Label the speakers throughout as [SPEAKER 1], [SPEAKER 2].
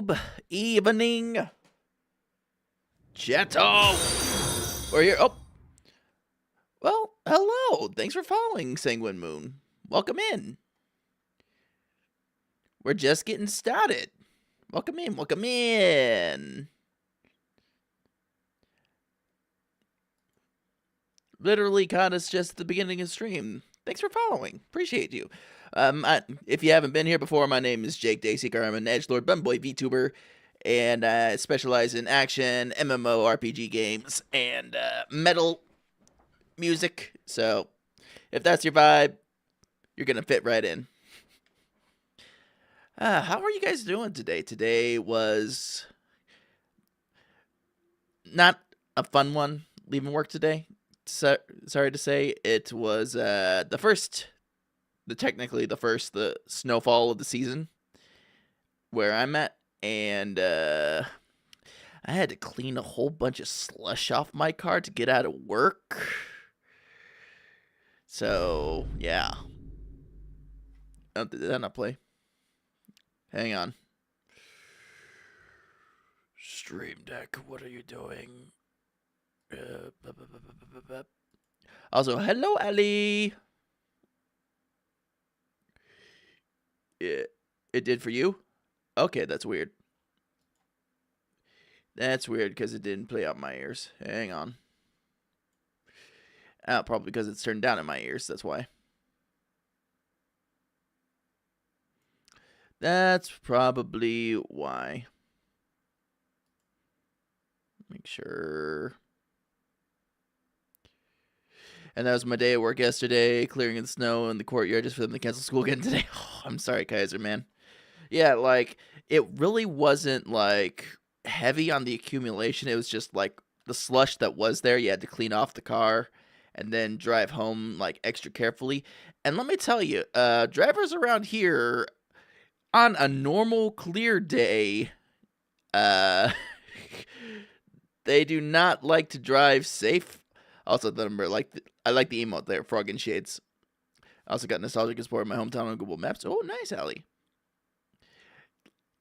[SPEAKER 1] YouTube evening. Jetto. We're here. Oh. Well, hello. Thanks for following, Sanguine Moon. Welcome in. We're just getting started. Welcome in. Welcome in. Literally caught us just at the beginning of the stream. Thanks for following. Appreciate you. If you haven't been here before, my name is Jake Dayseeker. I'm an edgelord bunboy VTuber, and I specialize in action, MMORPG games, and metal music. So, if that's your vibe, you're gonna fit right in. How are you guys doing today? Today was not a fun one. Leaving work today. Sorry to say, it was technically the first snowfall of the season where I'm at, and I had to clean a whole bunch of slush off my car to get out of work. So yeah. Oh, did that not play? Hang on. Stream Deck, what are you doing? Also, hello, Ellie. It did for you? Okay, that's weird. That's weird because it didn't play out my ears. Hang on. Probably because it's turned down in my ears. That's why. That's probably why. Make sure. And that was my day at work yesterday, clearing the snow in the courtyard just for them to cancel school again today. Oh, I'm sorry, Kaiser, man. Yeah, like, it really wasn't, like, heavy on the accumulation. It was just, like, the slush that was there. You had to clean off the car and then drive home, like, extra carefully. And let me tell you, drivers around here, on a normal, clear day, they do not like to drive safe. Also, I like the emote there, Frog in Shades. I also got nostalgic as part of my hometown on Google Maps. Oh, nice, Allie.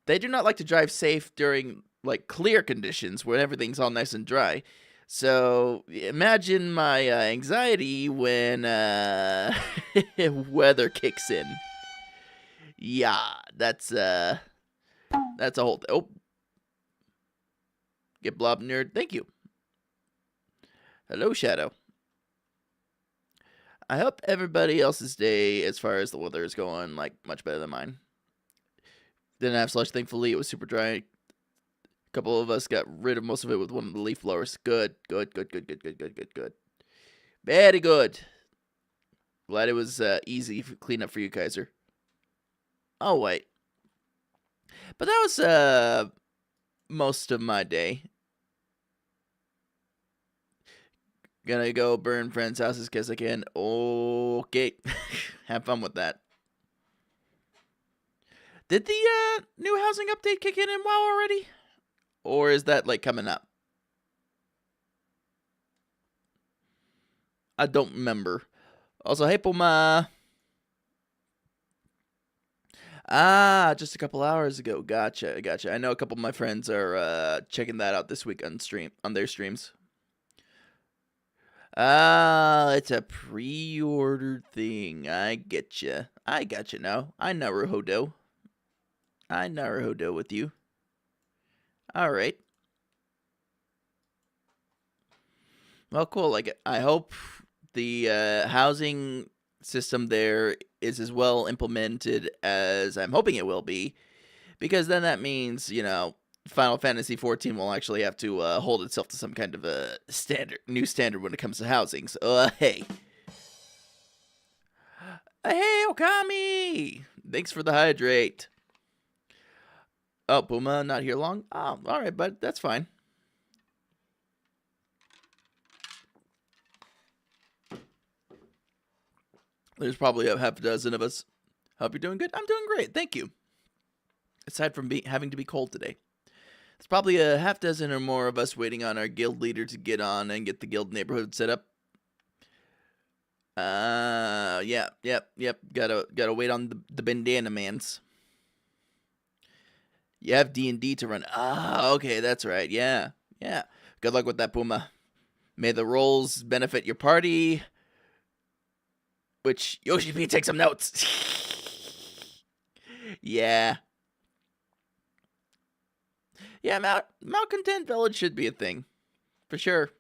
[SPEAKER 1] They do not like to drive safe during, like, clear conditions where everything's all nice and dry. So, imagine my anxiety when weather kicks in. Yeah, that's a whole thing. Oh. Get Blob Nerd. Thank you. Hello, Shadow. I hope everybody else's day, as far as the weather is going, like, much better than mine. Didn't have slush, thankfully. It was super dry. A couple of us got rid of most of it with one of the leaf blowers. Good. Very good. Glad it was easy cleanup for you, Kaiser. Oh, wait. But that was most of my day. Gonna go burn friends' houses because I can. Okay. Have fun with that. Did the new housing update kick in WoW already? Or is that, like, coming up? I don't remember. Also, hey, Puma. Just a couple hours ago. Gotcha. I know a couple of my friends are checking that out this week on their streams. It's a pre-ordered thing. I getcha. I gotcha now. I Naruhodo. I Naruhodo with you. Alright. Well, cool. Like, I hope the housing system there is as well implemented as I'm hoping it will be. Because then that means, you know, Final Fantasy XIV will actually have to hold itself to some kind of a new standard when it comes to housing. So, hey. Hey, Okami! Thanks for the hydrate. Oh, Puma, not here long? Oh, alright, bud. That's fine. There's probably a half a dozen of us. Hope you're doing good. I'm doing great. Thank you. Aside from having to be cold today. There's probably a half dozen or more of us waiting on our guild leader to get on and get the guild neighborhood set up. Yep. Gotta wait on the bandana mans. You have D&D to run. Ah, okay, that's right. Yeah, yeah. Good luck with that, Puma. May the rolls benefit your party. Which, Yoshi P, take some notes. Yeah. Yeah, Malcontent Village should be a thing. For sure.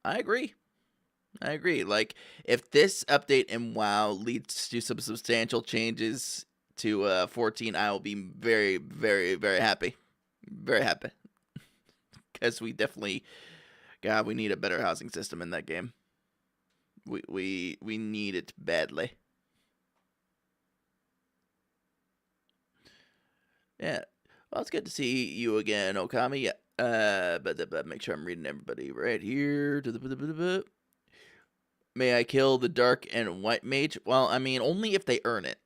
[SPEAKER 1] I agree. Like, if this update in WoW leads to some substantial changes to 14, I will be very, very, very happy. Very happy. Because we definitely, God, we need a better housing system in that game. We need it badly. Yeah. Well, it's good to see you again, Okami. Yeah. But make sure I'm reading everybody right here. May I kill the dark and white mage? Well, I mean, only if they earn it.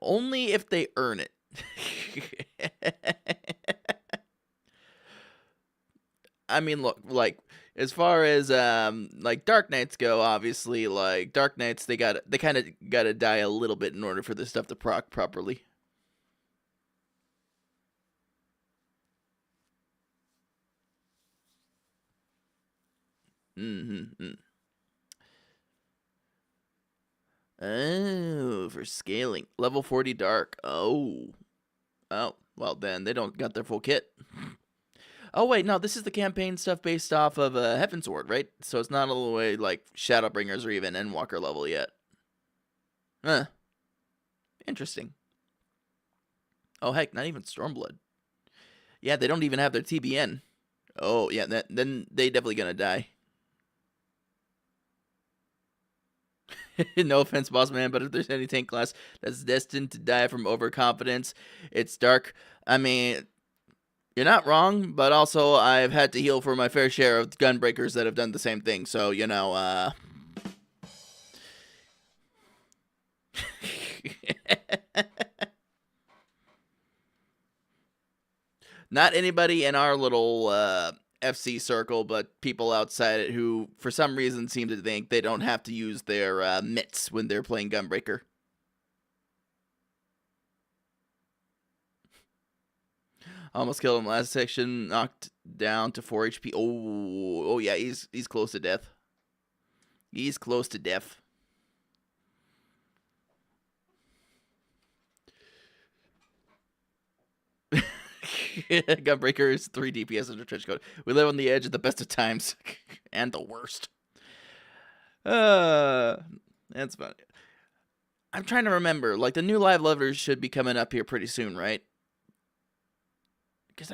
[SPEAKER 1] Only if they earn it. I mean, look, like, as far as like Dark Knights go, obviously, like Dark Knights, they kind of gotta die a little bit in order for this stuff to proc properly. Mm-hmm. Oh, for scaling. Level 40 Dark. Oh. Oh, well then, they don't got their full kit. Oh wait, no, this is the campaign stuff based off of Heavensward, right? So it's not all the way like Shadowbringers or even Endwalker level yet. Huh. Interesting. Oh heck, not even Stormblood. Yeah, they don't even have their TBN. Oh yeah, then they definitely gonna die. No offense, boss man, but if there's any tank class that's destined to die from overconfidence, it's Dark. I mean, you're not wrong, but also I've had to heal for my fair share of gunbreakers that have done the same thing. So, you know, not anybody in our little FC circle, but people outside it who, for some reason, seem to think they don't have to use their mitts when they're playing gunbreaker. Almost killed him last section. Knocked down to 4 HP. Oh yeah, he's close to death. He's close to death. Gunbreaker is 3 DPS under trench coat. We live on the edge of the best of times and the worst. That's funny. I'm trying to remember. Like the new live levers should be coming up here pretty soon, right? Because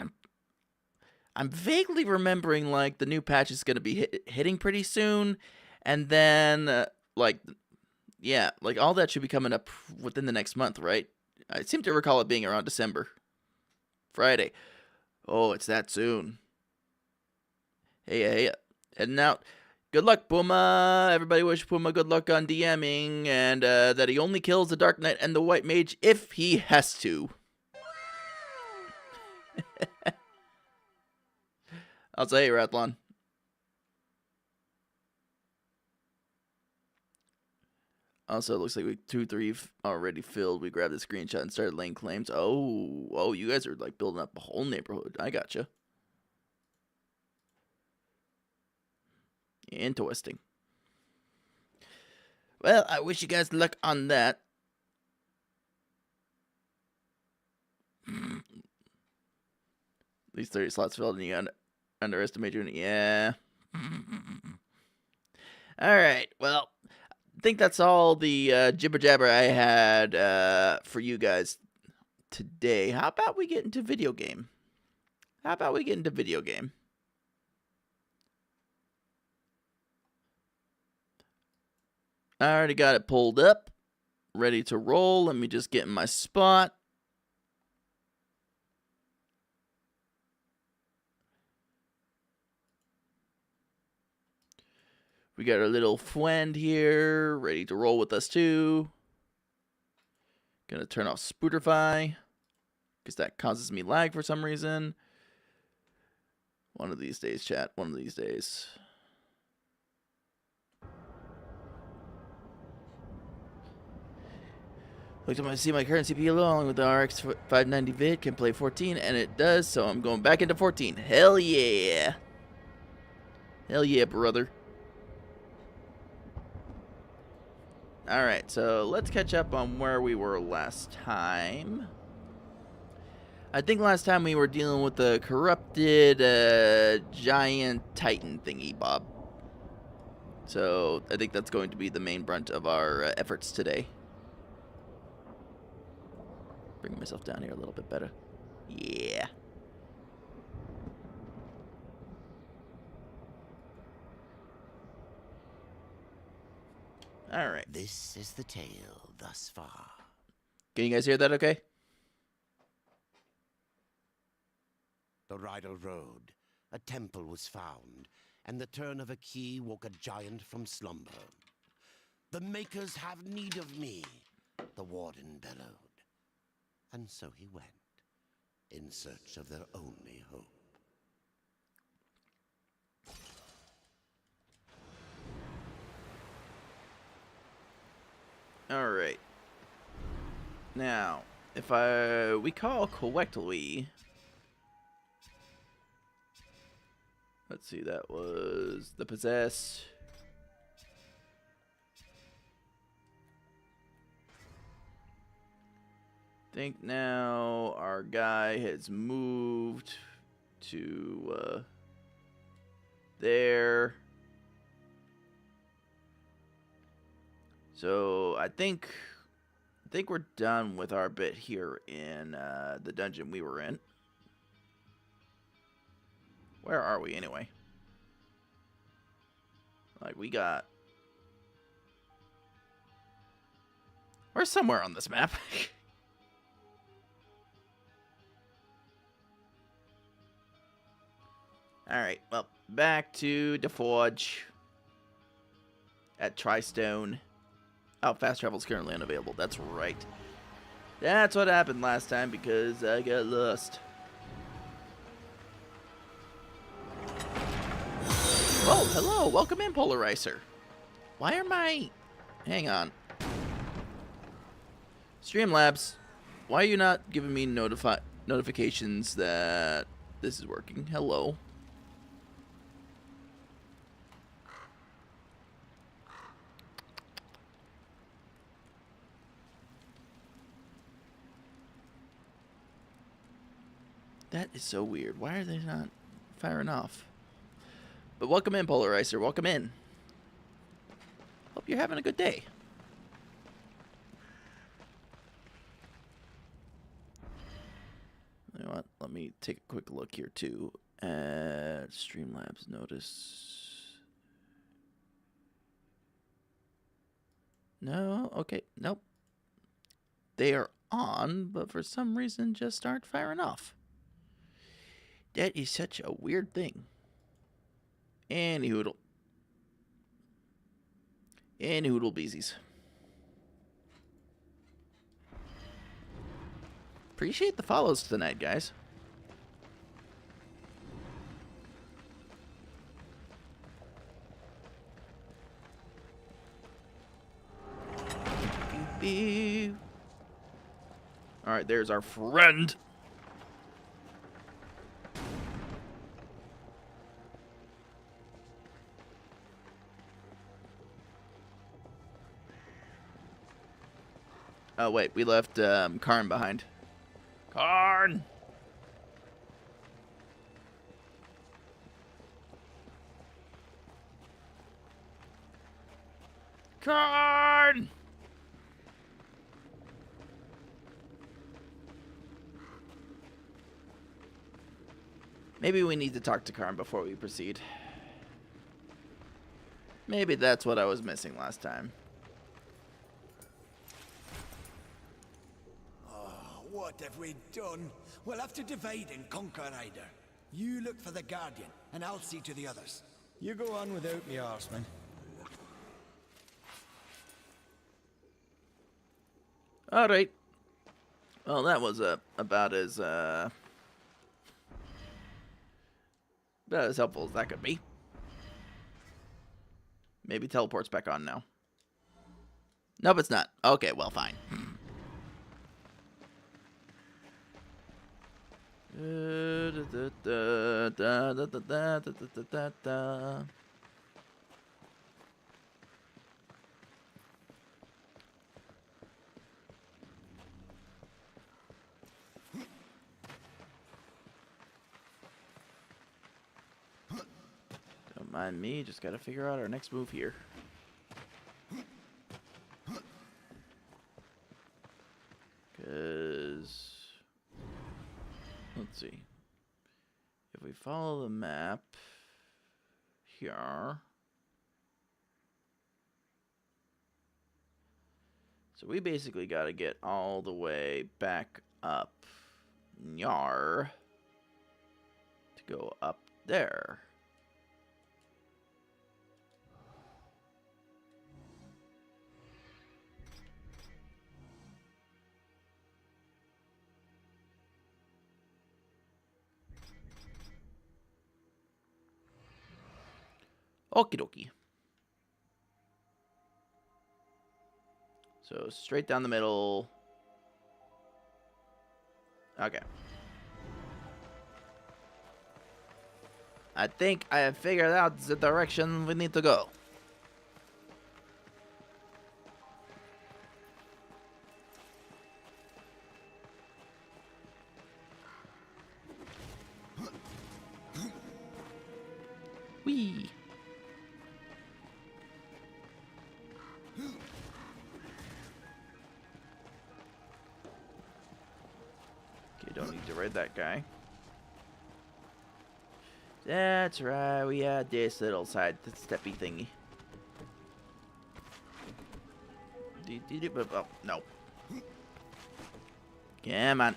[SPEAKER 1] I'm vaguely remembering like the new patch is going to be hitting pretty soon, and then like yeah, like all that should be coming up within the next month, right? I seem to recall it being around December. Friday. Oh, it's that soon. Hey, heading out. Good luck, Puma. Everybody wish Puma good luck on DMing, and that he only kills the Dark Knight and the White Mage if he has to. I'll say, Rathlon. Also, it looks like we 2-3 already filled. We grabbed a screenshot and started laying claims. Oh, you guys are like building up a whole neighborhood. I gotcha. Interesting. Well, I wish you guys luck on that. At least 30 slots filled and you underestimate your... Yeah. Alright, well, I think that's all the jibber jabber I had for you guys today. How about we get into video game? I already got it pulled up, ready to roll. Let me just get in my spot. We got our little friend here, ready to roll with us too. Gonna turn off Spooterfy, because that causes me lag for some reason. One of these days, chat. One of these days. Looked at see my current CPU along with the RX 590 vid can play 14, and it does, so I'm going back into 14. Hell yeah. Hell yeah, brother. Alright, so let's catch up on where we were last time. I think last time we were dealing with the corrupted giant titan thingy bob. So I think that's going to be the main brunt of our efforts today. Bring myself down here a little bit better. Yeah. Alright.
[SPEAKER 2] This is the tale thus far.
[SPEAKER 1] Can you guys hear that okay?
[SPEAKER 2] The Rydal Road. A temple was found, and the turn of a key woke a giant from slumber. The makers have need of me, the warden bellowed. And so he went, in search of their only hope.
[SPEAKER 1] Alright. Now, if I recall correctly, let's see, that was the Possessed. I think now our guy has moved to there. So I think we're done with our bit here in the dungeon we were in. Where are we anyway? Like we're somewhere on this map. Alright, well, back to the Forge at Tristone. Oh, fast travel is currently unavailable. That's right. That's what happened last time because I got lost. Oh, hello. Welcome in, Polarizer. Why are my... Hang on. Streamlabs, why are you not giving me notifications that this is working? Hello. That is so weird. Why are they not firing off? But welcome in, Polarizer. Welcome in. Hope you're having a good day. You know what? Let me take a quick look here, too. At Streamlabs notice. No? Okay. Nope. They are on, but for some reason just aren't firing off. That is such a weird thing. Any hoodle. Any hoodle beesies. Appreciate the follows tonight, guys. Alright, there's our friend. Oh, wait, we left Karn behind. Karn! Karn! Maybe we need to talk to Karn before we proceed. Maybe that's what I was missing last time.
[SPEAKER 3] What have we done? We'll have to divide and conquer, Ryder. You look for the Guardian, and I'll see to the others. You go on without me, Arsman.
[SPEAKER 1] Alright. Well, that was about as helpful as that could be. Maybe teleport's back on now. Nope, it's not. Okay, well, fine. Don't mind me, just gotta figure out our next move here. Because, let's see. If we follow the map here. So we basically got to get all the way back up Nyar to go up there. Okie dokie. So straight down the middle. Okay. I think I have figured out the direction we need to go. Whee! Don't need to raid that guy. That's right, we had this little side steppy thingy. Oh, no. Come on.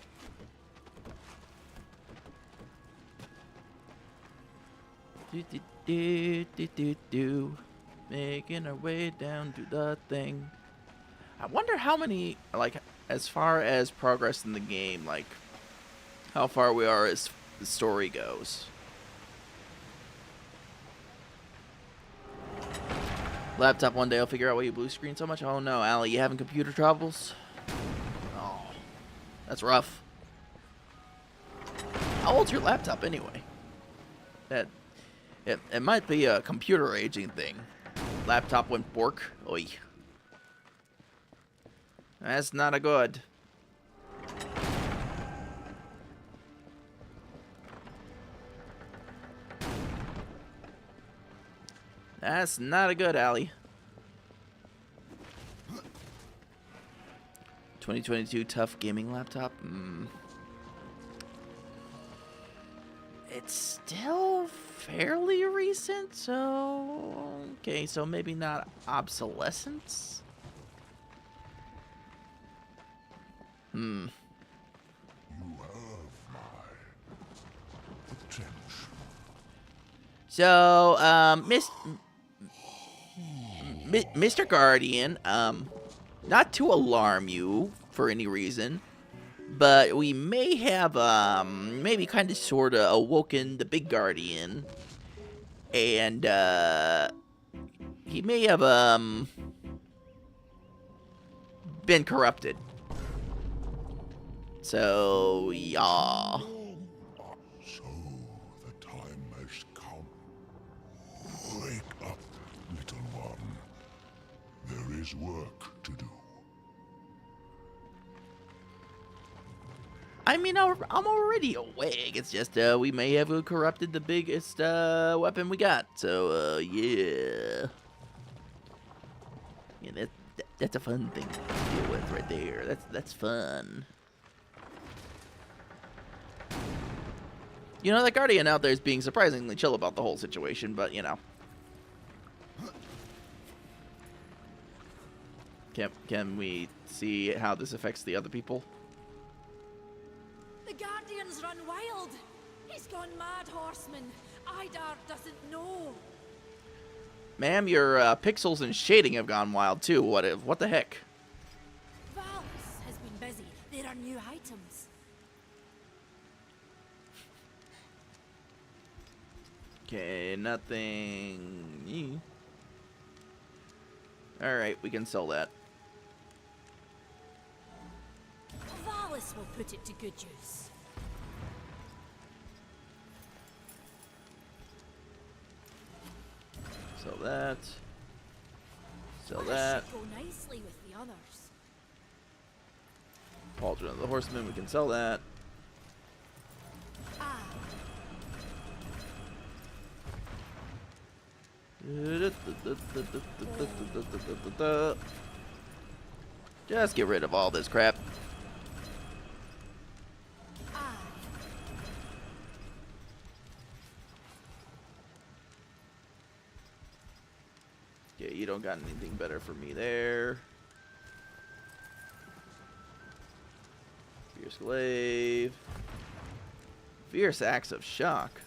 [SPEAKER 1] Making our way down to the thing. I wonder how many, like, as far as progress in the game, like, how far we are as the story goes. Laptop one day I'll figure out why you blue screen so much. Oh no, Allie, you having computer troubles? Oh, that's rough. How old's your laptop anyway? It might be a computer aging thing. Laptop went bork. Oi. That's not a good. That's not a good, Allie. 2022 tough gaming laptop. It's still fairly recent, so okay, so maybe not obsolescence.
[SPEAKER 4] You have my attention.
[SPEAKER 1] So, Mr. Guardian, not to alarm you for any reason, but we may have, maybe kind of sort of awoken the big Guardian, and, he may have, been corrupted. So, yeah.
[SPEAKER 4] So the time has come. Wake up, little one. There is work to do.
[SPEAKER 1] I mean, I'm already awake. It's just, we may have corrupted the biggest, weapon we got. So, yeah. Yeah, that's a fun thing to deal with right there. That's fun. You know, the Guardian out there is being surprisingly chill about the whole situation, but, you know. Can we see how this affects the other people?
[SPEAKER 5] The Guardian's run wild. He's gone mad, horseman. Idar doesn't know.
[SPEAKER 1] Ma'am, your pixels and shading have gone wild too. What the heck?
[SPEAKER 5] Valis has been busy. There are new items.
[SPEAKER 1] Okay, nothing. Alright, we can sell that.
[SPEAKER 5] Valis will put it to good use.
[SPEAKER 1] that. Sell
[SPEAKER 5] This
[SPEAKER 1] that.
[SPEAKER 5] should go nicely with the others.
[SPEAKER 1] Pauldron of the Horseman, we can sell that.
[SPEAKER 5] Ah,
[SPEAKER 1] Just get rid of all this crap.
[SPEAKER 5] ah.
[SPEAKER 1] Yeah, you don't got anything better for me there. Fierce Glaive. Fierce Axe of Shock.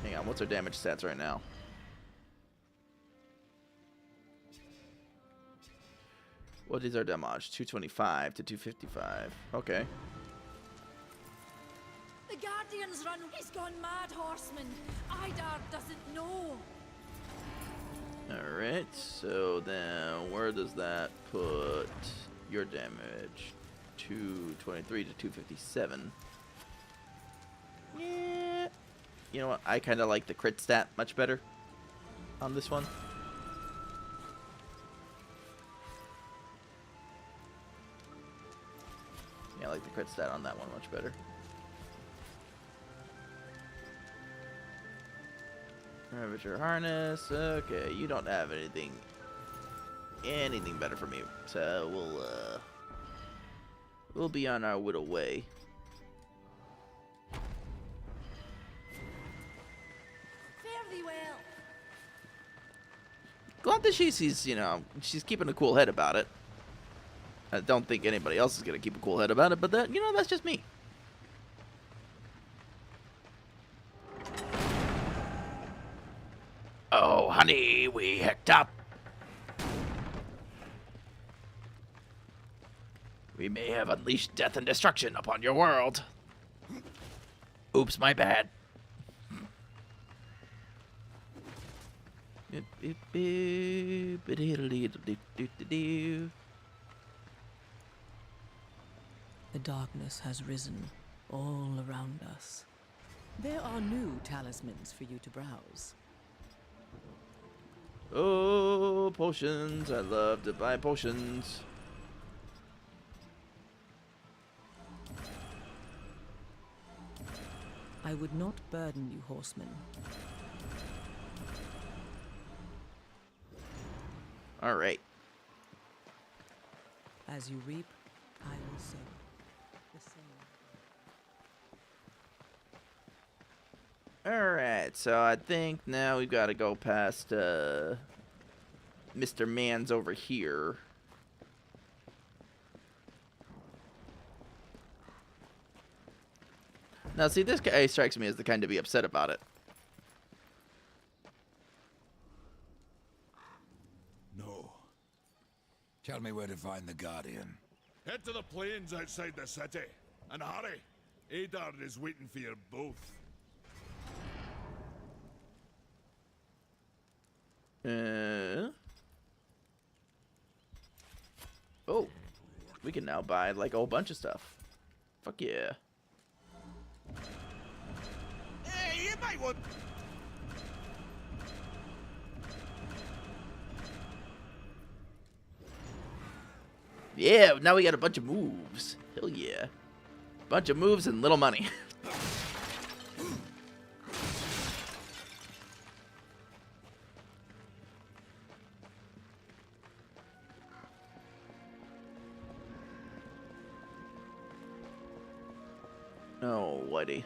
[SPEAKER 1] Hang on, what's our damage stats right now? What is our damage? 225 to 255. Okay.
[SPEAKER 5] The Guardian's run. He's gone mad, horseman. Idar doesn't know.
[SPEAKER 1] Alright, so then where does that put your damage? 223 to 257. Yeah. You know what? I kind of like the crit stat much better on this one. Yeah, I like the crit stat on that one much better. Ravager Harness. Okay, you don't have anything better for me. So we'll be on our little way.
[SPEAKER 5] Fare thee well.
[SPEAKER 1] Glad that she's she's keeping a cool head about it. I don't think anybody else is gonna keep a cool head about it, but that's just me. Oh, honey, we hooked up. We may have unleashed death and destruction upon your world. Oops, my bad.
[SPEAKER 6] The darkness has risen all around us. There are new talismans for you to browse.
[SPEAKER 1] Oh, potions. I love to buy potions.
[SPEAKER 6] I would not burden you, horsemen.
[SPEAKER 1] All right.
[SPEAKER 6] As you reap, I will sow. The same.
[SPEAKER 1] All right. So I think now we've got to go past Mr. Man's over here. Now, see, this guy strikes me as the kind to be upset about it.
[SPEAKER 7] No. Tell me where to find the Guardian.
[SPEAKER 4] Head to the plains outside the city. And hurry. Adar is waiting for you both.
[SPEAKER 1] Oh. We can now buy, like, a whole bunch of stuff. Fuck yeah.
[SPEAKER 2] Hey, you might want...
[SPEAKER 1] Yeah, now we got a bunch of moves. Hell yeah. Bunch of moves and little money. Oh, Whitey.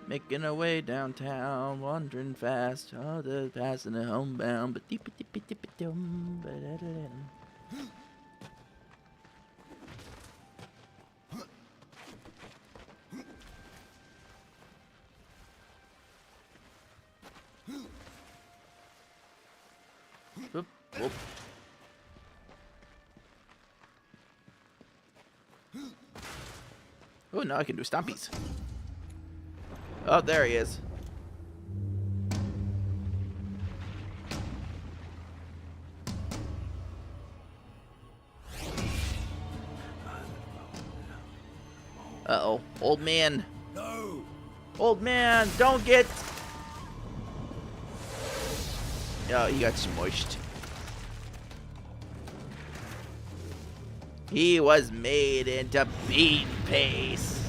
[SPEAKER 1] Making our way downtown, wandering fast, all the passing the homebound, but deep dum, whoop, whoop. Oh, now I can do stompies. Oh, there he is. Uh-oh. Old man.
[SPEAKER 3] No!
[SPEAKER 1] Old man, don't get... Oh, he got smushed. He was made into bean paste.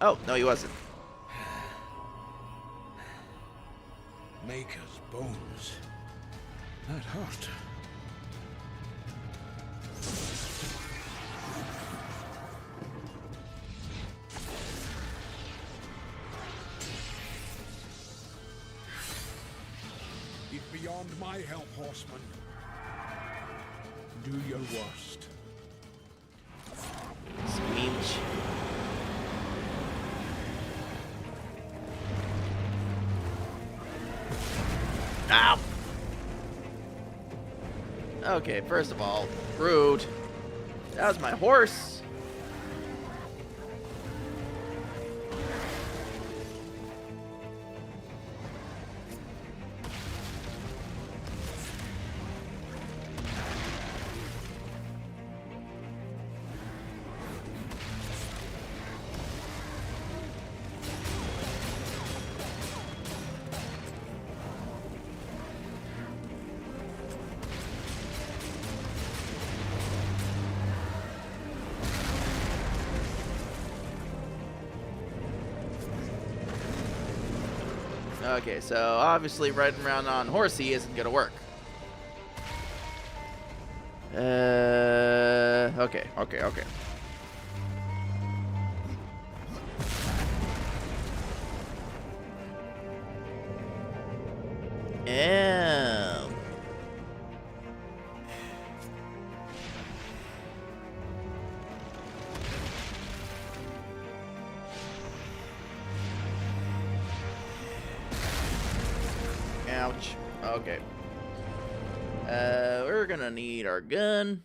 [SPEAKER 1] Oh, no, he wasn't.
[SPEAKER 3] Maker's bones. That hurt. It's beyond my help, horseman. Do your worst.
[SPEAKER 1] Squeech. Ow! Okay, first of all, rude. That was my horse. Okay, so obviously riding around on horsey isn't gonna work. Okay. Ew. Ouch. Okay. We're gonna need our gun.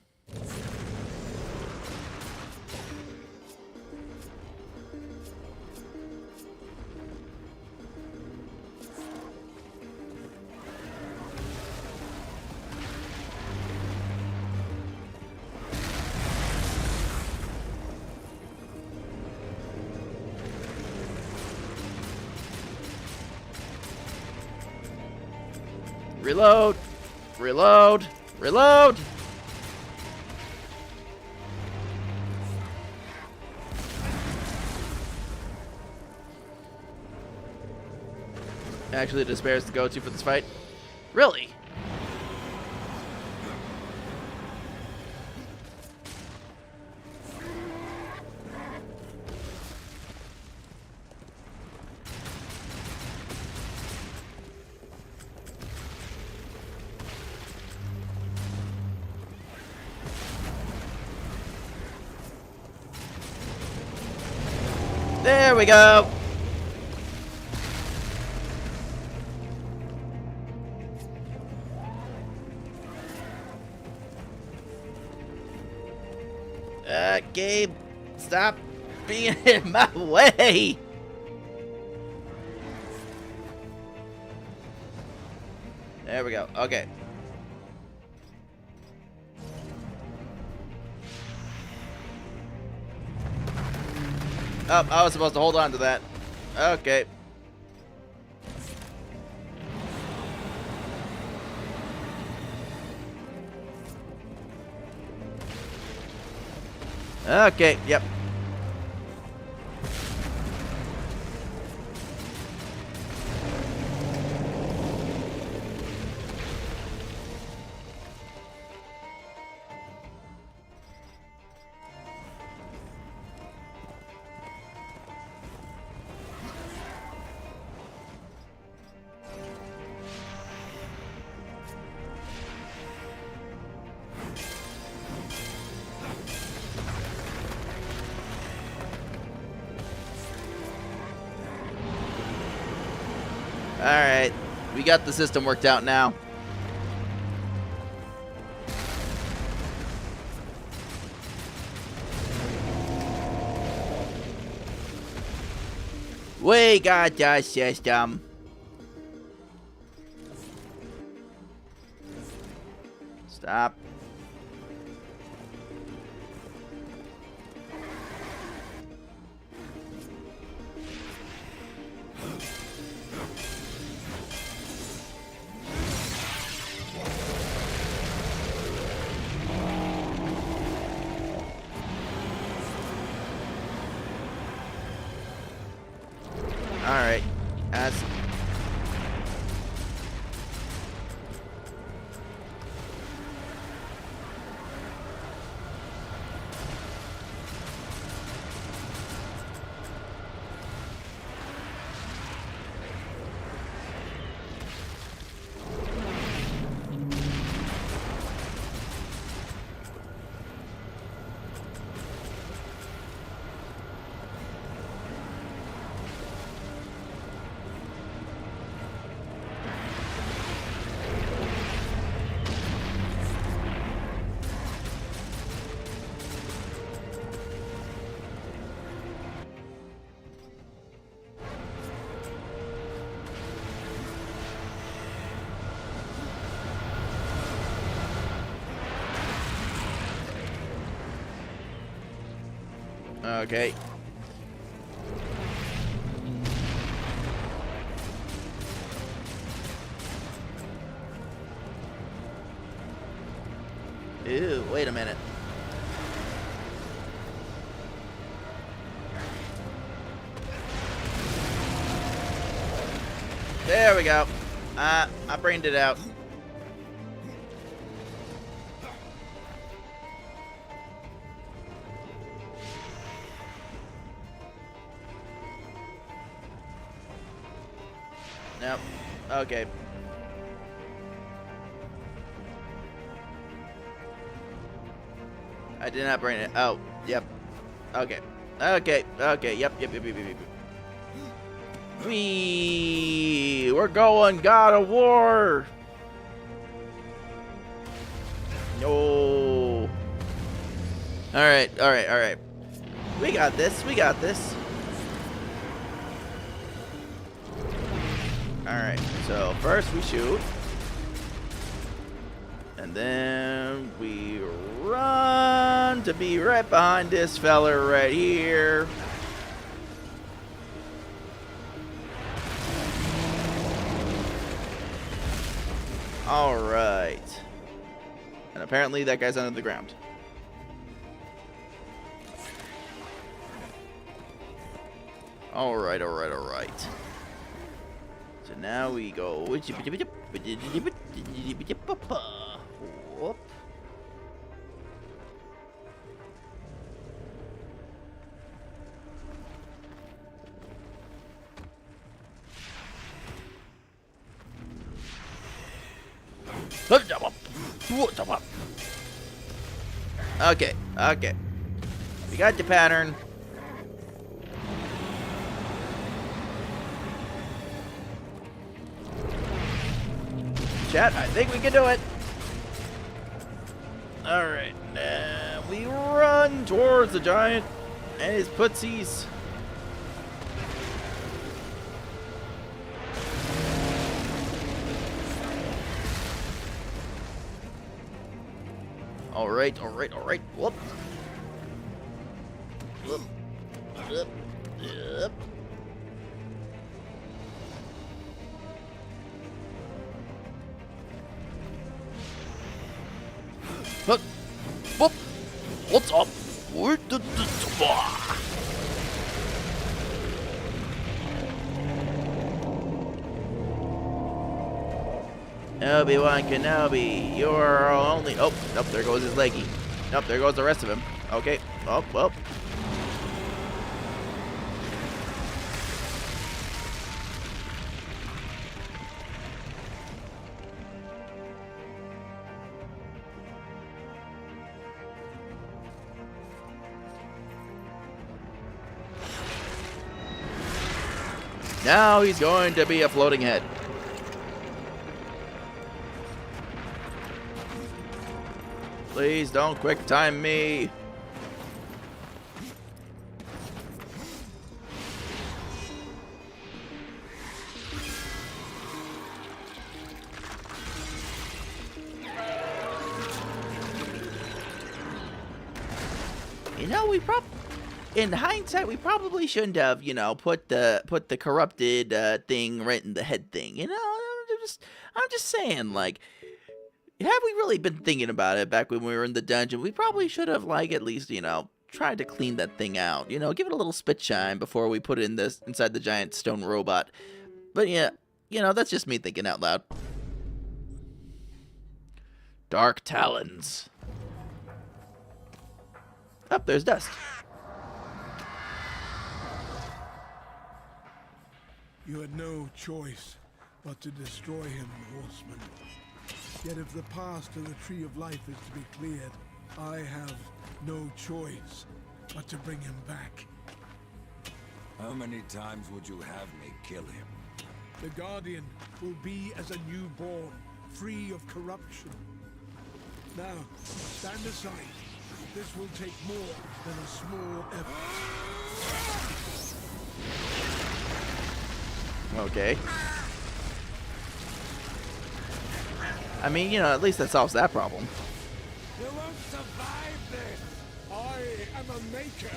[SPEAKER 1] Reload! Reload! Reload! Actually, despair is the go-to for this fight. Really? There we go. Gabe, stop being in my way. There we go. Okay. Oh, I was supposed to hold on to that. Okay. Okay, yep. Alright, we got the system worked out now. We got the system. Stop. Alright. That's... Okay. Ew, wait a minute. There we go. I brained it out. Nope. Okay. I did not brain it. Oh, yep. Okay. Okay. Okay. Yep. We're going God of War. No. All right. We got this. Alright, so first we shoot. And then we run to be right behind this fella right here. Alright. And apparently that guy's under the ground. Alright. So now we go. Whoop. Okay. We got the pattern. Chat, I think we can do it. Alright, we run towards the giant and his putsies. Alright. Whoop. Yep. Look. Whoop. What's up? Obi-Wan Kenobi, you're only... Oh, nope, there goes his leggy. Nope, there goes the rest of him. Okay. Oh, well. Now he's going to be a floating head. Please don't quick time me. You know, in hindsight, we probably shouldn't have, put the corrupted thing right in the head thing. You know, I'm just saying, like, have we really been thinking about it back when we were in the dungeon? We probably should have, like, at least, try to clean that thing out. You know, give it a little spit shine before we put it in this inside the giant stone robot. But yeah, you know, that's just me thinking out loud. Dark Talons. Up there's dust.
[SPEAKER 4] You had no choice but to destroy him, horseman. Yet if the path to the Tree of Life is to be cleared, I have no choice but to bring him back.
[SPEAKER 7] How many times would you have me kill him?
[SPEAKER 4] The Guardian will be as a newborn, free of corruption. Now, stand aside. This will take more than a small effort.
[SPEAKER 1] Okay. I mean, you know, at least that solves that problem.
[SPEAKER 4] You won't survive this! I am a maker!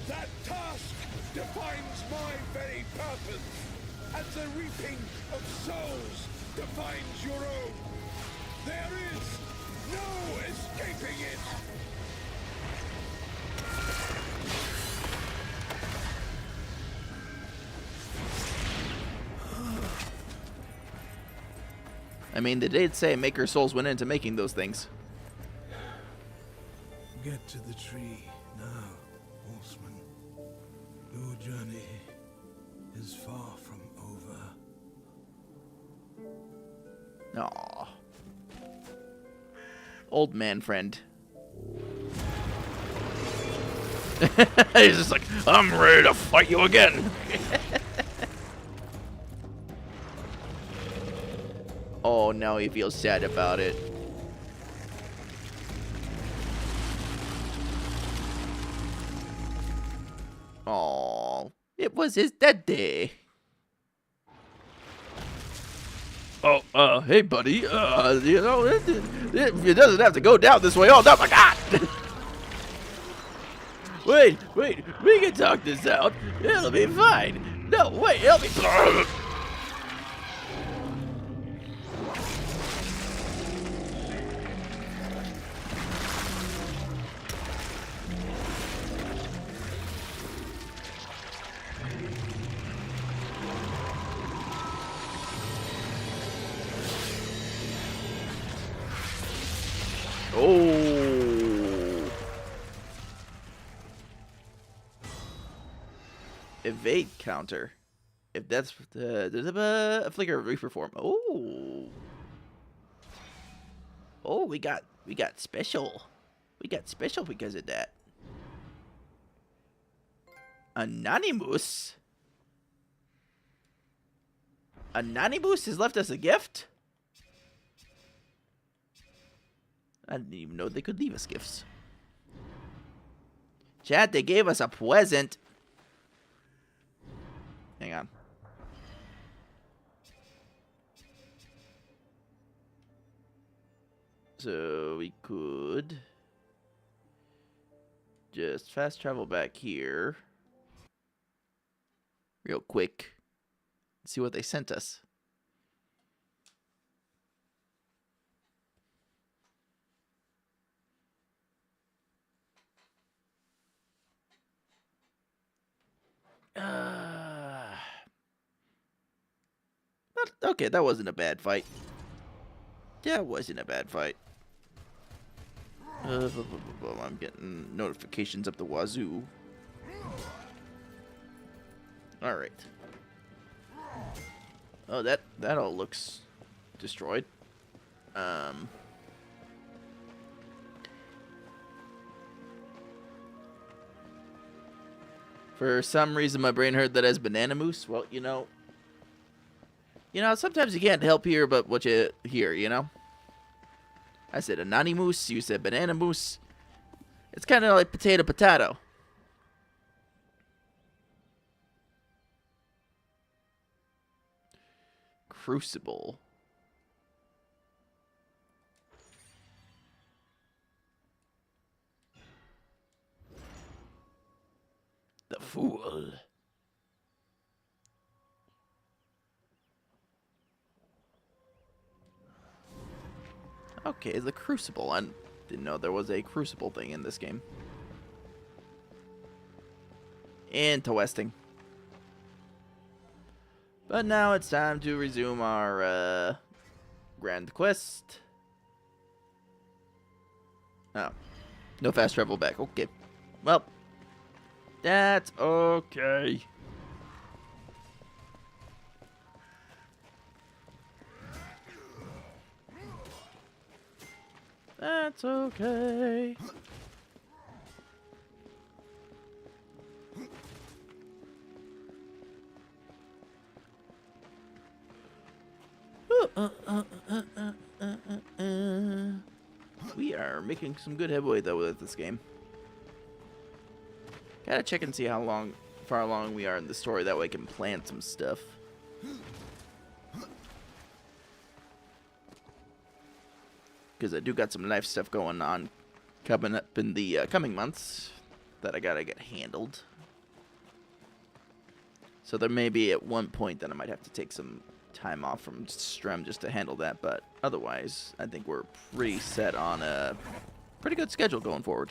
[SPEAKER 4] That task defines my very purpose! And the reaping of souls defines your own! There is no escaping it!
[SPEAKER 1] I mean, they did say maker souls went into making those things.
[SPEAKER 4] Get to the tree now, horseman. Your journey is far from over.
[SPEAKER 1] Aw. Old man friend. He's just like, I'm ready to fight you again. Oh, now he feels sad about it. Oh, it was his dead day. Oh, hey, buddy. You know, it doesn't have to go down this way. Oh, no, my God. Wait, we can talk this out. It'll be fine. No, wait, it'll be... Oh. Evade counter. If that's a flicker of Reaper form. Oh. Oh, we got special. We got special because of that. Anonymous. Anonymous has left us a gift. I didn't even know they could leave us gifts. Chat, they gave us a present. Hang on. So we could just fast travel back here real quick. See what they sent us. But, okay, that wasn't a bad fight. That wasn't a bad fight. I'm getting notifications up the wazoo. Alright. Oh, that all looks destroyed. For some reason, my brain heard that as banana mousse. Well, you know, sometimes you can't help hear but what you hear, you know? I said anani mousse, you said banana mousse. It's kind of like potato. Crucible. The fool. Okay, the Crucible. I didn't know there was a Crucible thing in this game. Interesting. But now it's time to resume our grand quest. Oh. No fast travel back. Okay. Well, that's okay. That's okay. We are making some good headway though with this game. Gotta check and see how far along we are in the story. That way I can plan some stuff. Because I do got some life stuff going on coming up in the coming months that I gotta get handled. So there may be at one point that I might have to take some time off from Strem just to handle that, but otherwise I think we're pretty set on a pretty good schedule going forward.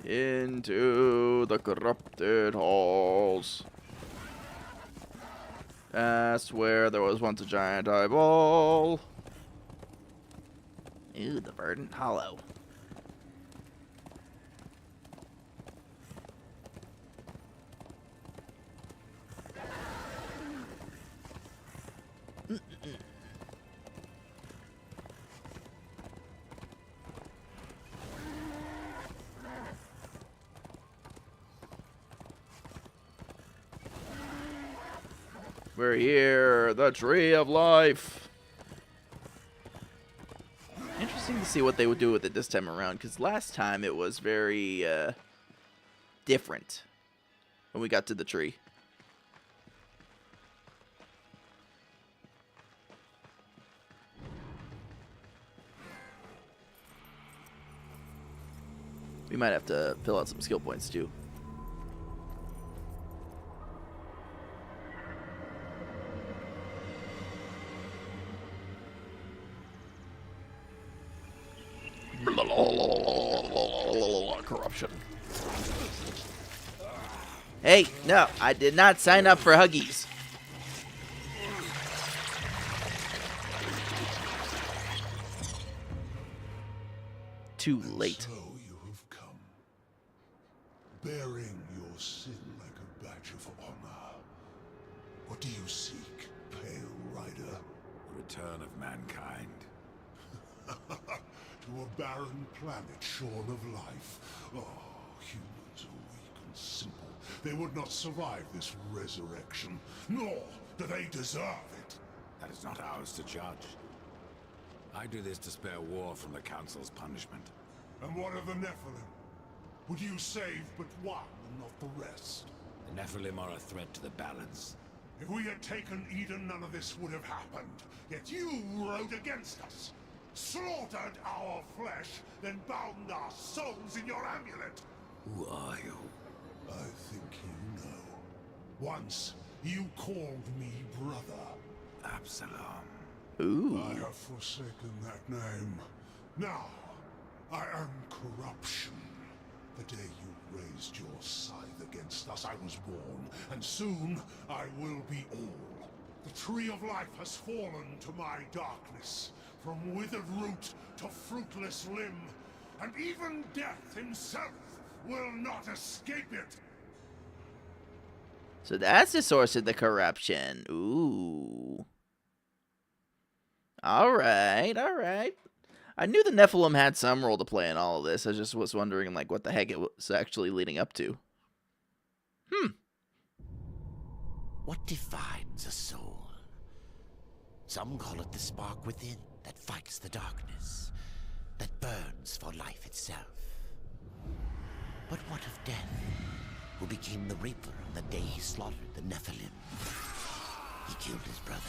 [SPEAKER 1] Into the corrupted halls. Past where there was once a giant eyeball. Ooh, the verdant hollow. We're here, the tree of life. Interesting to see what they would do with it this time around, because last time it was very different when we got to the tree. We might have to fill out some skill points too. Corruption. Hey, no, I did not sign up for Huggies. Too late.
[SPEAKER 4] So you have come, bearing your sin like a badge of honor. What do you seek, Pale Rider?
[SPEAKER 7] The return of mankind.
[SPEAKER 4] To a barren planet shorn of life. Oh, humans are weak and simple. They would not survive this resurrection, nor do they deserve it.
[SPEAKER 7] That is not ours to judge. I do this to spare war from the Council's punishment.
[SPEAKER 4] And what of the Nephilim? Would you save but one and not the rest?
[SPEAKER 7] The Nephilim are a threat to the balance.
[SPEAKER 4] If we had taken Eden, none of this would have happened. Yet you rode against us. Slaughtered our flesh, then bound our souls in your amulet.
[SPEAKER 7] Who are you?
[SPEAKER 4] I think you know. Once, you called me brother.
[SPEAKER 7] Absalom.
[SPEAKER 1] Ooh.
[SPEAKER 4] I have forsaken that name. Now, I am corruption. The day you raised your scythe against us, I was born, and soon I will be all. The tree of life has fallen to my darkness. From withered root to fruitless limb, and even death himself will not escape it.
[SPEAKER 1] So that's the source of the corruption. Ooh. Alright, alright. I knew the Nephilim had some role to play in all of this. I just was wondering, like, what the heck it was actually leading up to.
[SPEAKER 2] What defines a soul? Some call it the spark within that fights the darkness, that burns for life itself. But what of Death, who became the Reaper on the day he slaughtered the Nephilim? He killed his brother,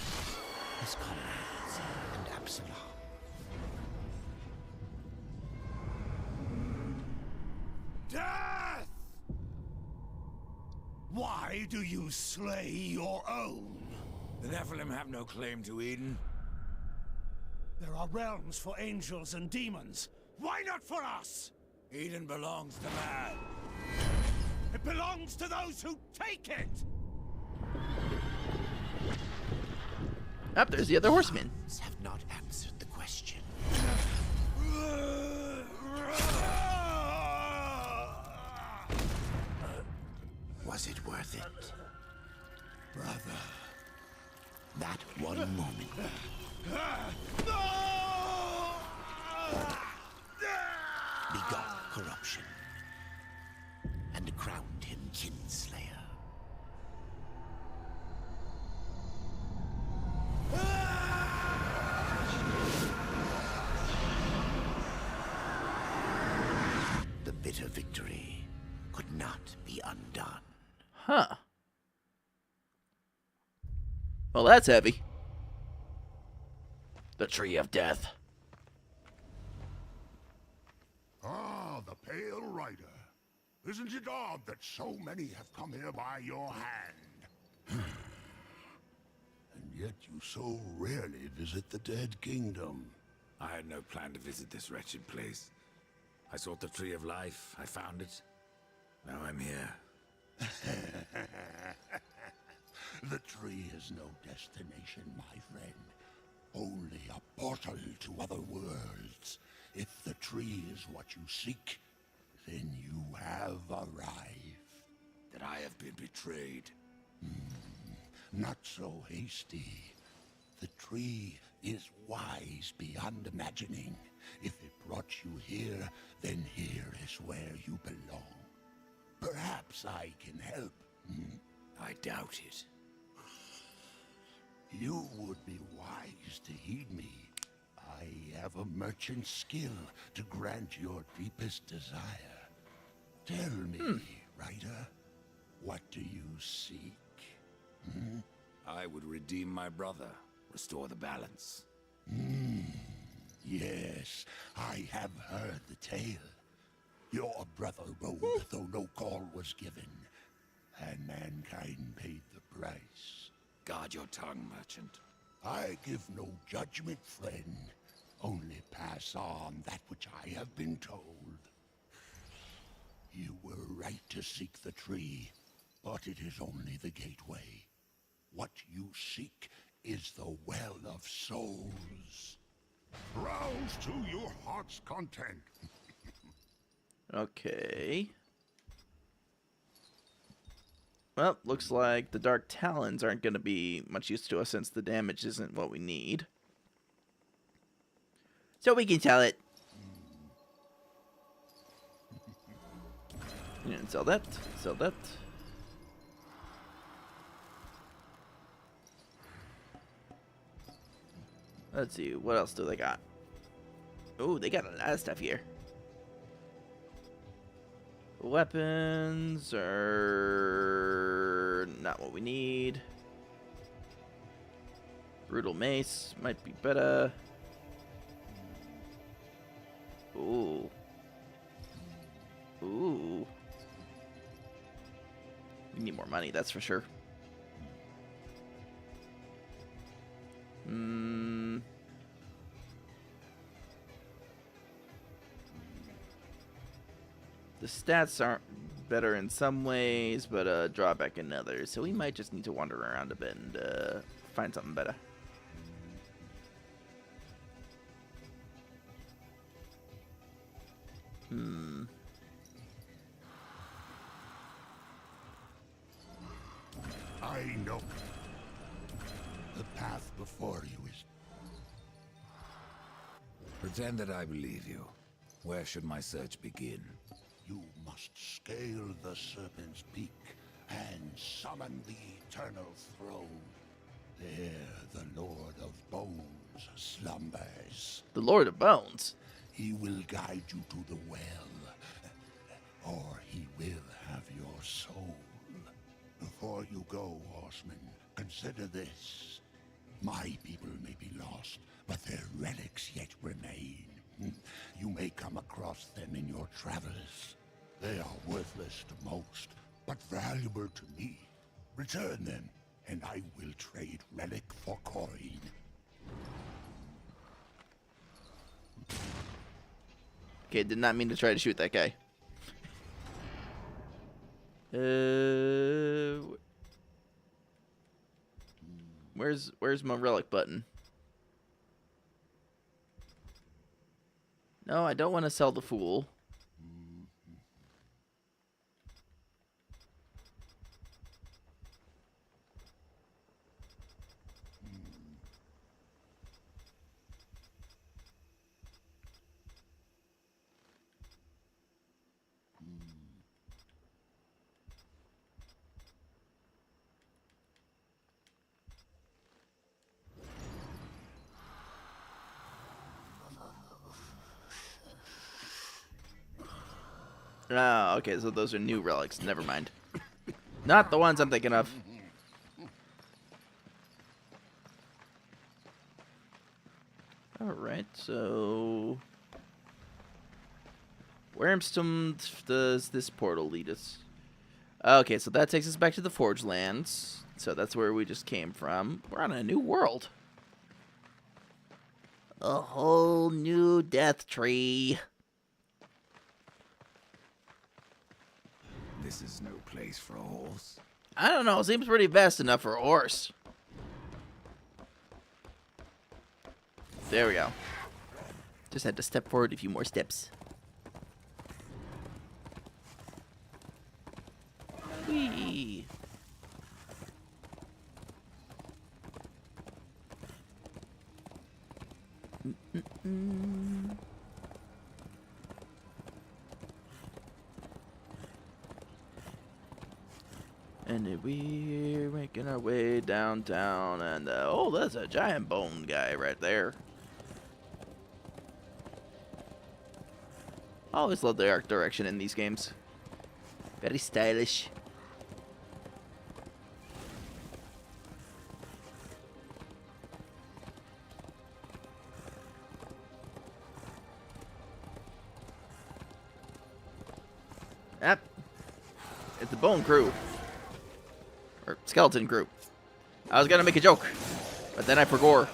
[SPEAKER 2] his comrades, and Absalom.
[SPEAKER 4] Die! Why do you slay your own?
[SPEAKER 7] The Nephilim have no claim to Eden.
[SPEAKER 4] There are realms for angels and demons. Why not for us?
[SPEAKER 7] Eden belongs to man.
[SPEAKER 4] It belongs to those who take it!
[SPEAKER 1] Up there's the other horseman.
[SPEAKER 2] Have not answered the question. Was it worth it?
[SPEAKER 4] Brother.
[SPEAKER 2] That one moment. Begot corruption. And crowned him Kinslayer. The bitter victory could not be undone.
[SPEAKER 1] Huh. Well, that's heavy. The Tree of Death.
[SPEAKER 8] Ah, the Pale Rider. Isn't it odd that so many have come here by your hand? And yet you so rarely visit the Dead Kingdom.
[SPEAKER 7] I had no plan to visit this wretched place. I sought the Tree of Life. I found it. Now I'm here.
[SPEAKER 8] The tree is no destination, my friend. Only a portal to other worlds. If the tree is what you seek, then you have arrived.
[SPEAKER 7] That I have been betrayed.
[SPEAKER 8] Not so hasty. The tree is wise beyond imagining. If it brought you here, then here is where you belong. Perhaps I can help.
[SPEAKER 7] I doubt it.
[SPEAKER 8] You would be wise to heed me. I have a merchant's skill to grant your deepest desire. Tell me, Ryder, what do you seek?
[SPEAKER 7] I would redeem my brother, restore the balance.
[SPEAKER 8] Yes, I have heard the tale. Your brother rode, though no call was given, and mankind paid the price.
[SPEAKER 7] Guard your tongue, merchant.
[SPEAKER 8] I give no judgment, friend. Only pass on that which I have been told. You were right to seek the tree, but it is only the gateway. What you seek is the well of souls. Browse to your heart's content.
[SPEAKER 1] Okay. Well, looks like the Dark Talons aren't going to be much use to us since the damage isn't what we need. So we can sell it. And sell that. Sell that. Let's see, what else do they got? Oh, they got a lot of stuff here. Weapons are not what we need. Brutal mace might be better. Ooh. Ooh. We need more money, that's for sure. The stats aren't better in some ways, but drawback in others. So we might just need to wander around a bit and find something better.
[SPEAKER 8] I know. The path before you is...
[SPEAKER 7] Pretend that I believe you. Where should my search begin?
[SPEAKER 8] You must scale the Serpent's Peak and summon the Eternal Throne. There the Lord of Bones slumbers.
[SPEAKER 1] The Lord of Bones?
[SPEAKER 8] He will guide you to the well, or he will have your soul. Before you go, horseman, consider this. My people may be lost, but their relics yet remain. You may come across them in your travels. They are worthless to most, but valuable to me. Return them, and I will trade relic for coin.
[SPEAKER 1] Okay, did not mean to try to shoot that guy. Where's my relic button? No, I don't want to sell the fool. Oh, okay, so those are new relics. Never mind. Not the ones I'm thinking of. Alright, so... where does this portal lead us? Okay, so that takes us back to the Forge Lands. So that's where we just came from. We're on a new world. A whole new death tree.
[SPEAKER 7] This is no place for a horse.
[SPEAKER 1] I don't know. Seems pretty vast enough for a horse. There we go. Just had to step forward a few more steps. Whee! And then we're making our way downtown, and oh, that's a giant bone guy right there. I always love the art direction in these games. Very stylish. Yep. It's the Bone Crew. Or Skeleton Crew. I was gonna make a joke, but then I forgot.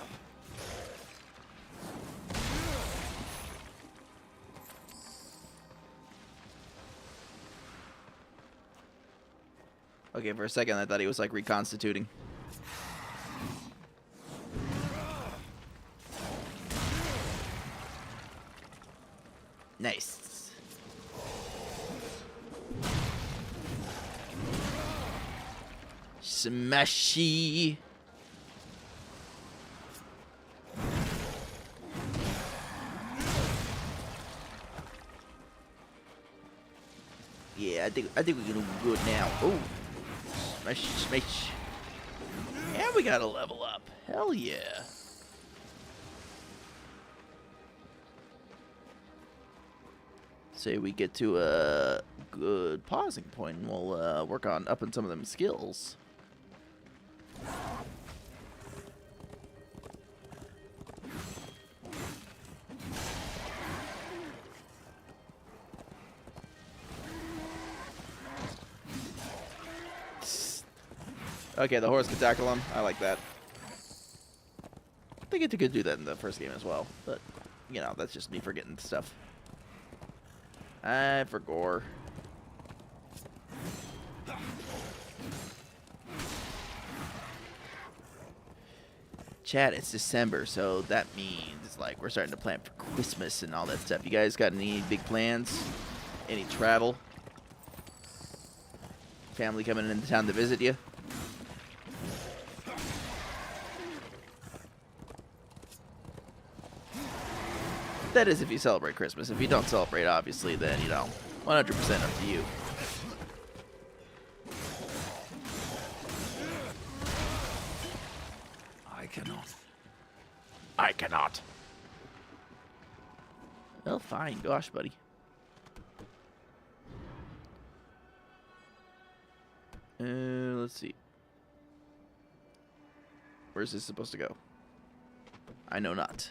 [SPEAKER 1] Okay, for a second I thought he was like reconstituting. Nice. Smashy. Yeah, I think we can do good now. Oh, smash, smash. And we got to level up. Hell yeah. Say we get to a good pausing point, and we'll work on upping some of them skills. Okay, the horse can tackle him. I like that. I think it could do that in the first game as well, but, you know, that's just me forgetting stuff. I forgot. Chat, it's December, so that means, like, we're starting to plan for Christmas and all that stuff. You guys got any big plans? Any travel? Family coming into town to visit you? That is if you celebrate Christmas. If you don't celebrate, obviously, then, you know, 100% up to you.
[SPEAKER 7] I cannot.
[SPEAKER 1] I cannot. Well, fine. Gosh, buddy. Let's see. Where's this supposed to go? I know not.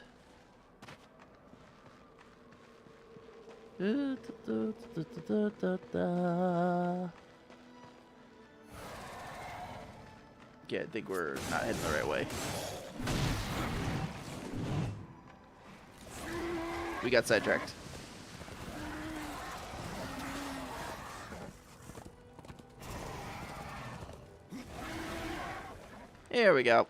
[SPEAKER 1] Yeah, I think we're not heading the right way. We got sidetracked. Here we go.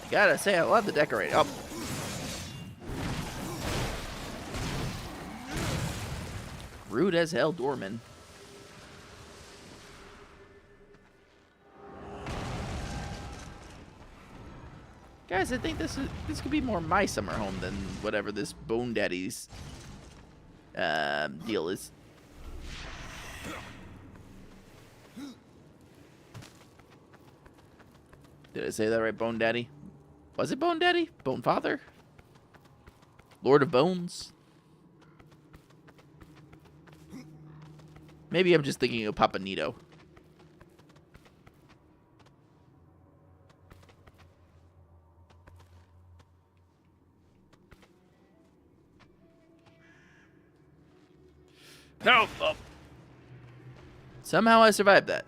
[SPEAKER 1] I gotta say, I love the decorating. Oh. Rude as hell, doorman. Guys, I think this could be more my summer home than whatever this Bone Daddy's deal is. Did I say that right, Bone Daddy? Was it Bone Daddy? Bone Father? Lord of Bones? Maybe I'm just thinking of Papa Nito. No! Oh. Somehow I survived that.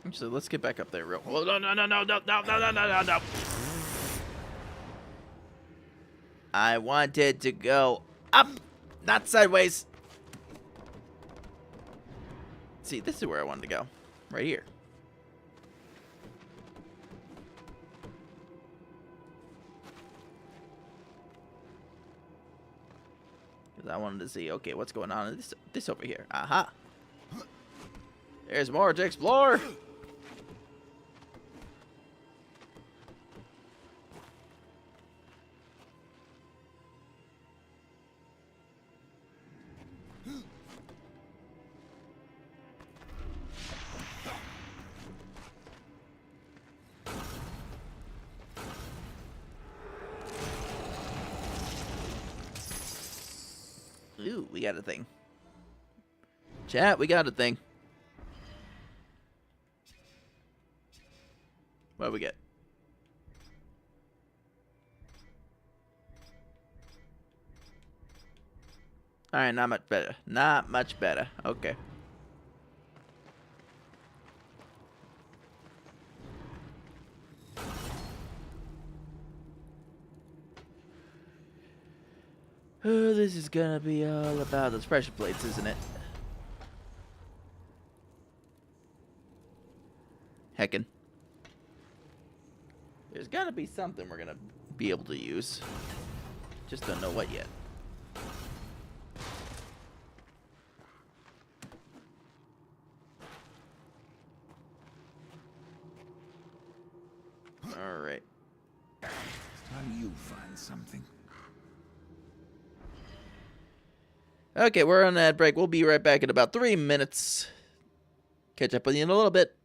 [SPEAKER 1] Actually, let's get back up there real. Oh, no. I wanted to go up, not sideways. See, this is where I wanted to go. Right here. Because I wanted to see, okay, what's going on in this over here. Aha. There's more to explore. Ooh, we got a thing. Chat, we got a thing. What do we get? Alright, not much better. Not much better. Okay. Oh, this is gonna be all about those pressure plates, isn't it? Heckin'. There's gotta be something we're gonna be able to use. Just don't know what yet. Alright.
[SPEAKER 7] Time you find something.
[SPEAKER 1] Okay, we're on that break. We'll be right back in about 3 minutes. Catch up with you in a little bit.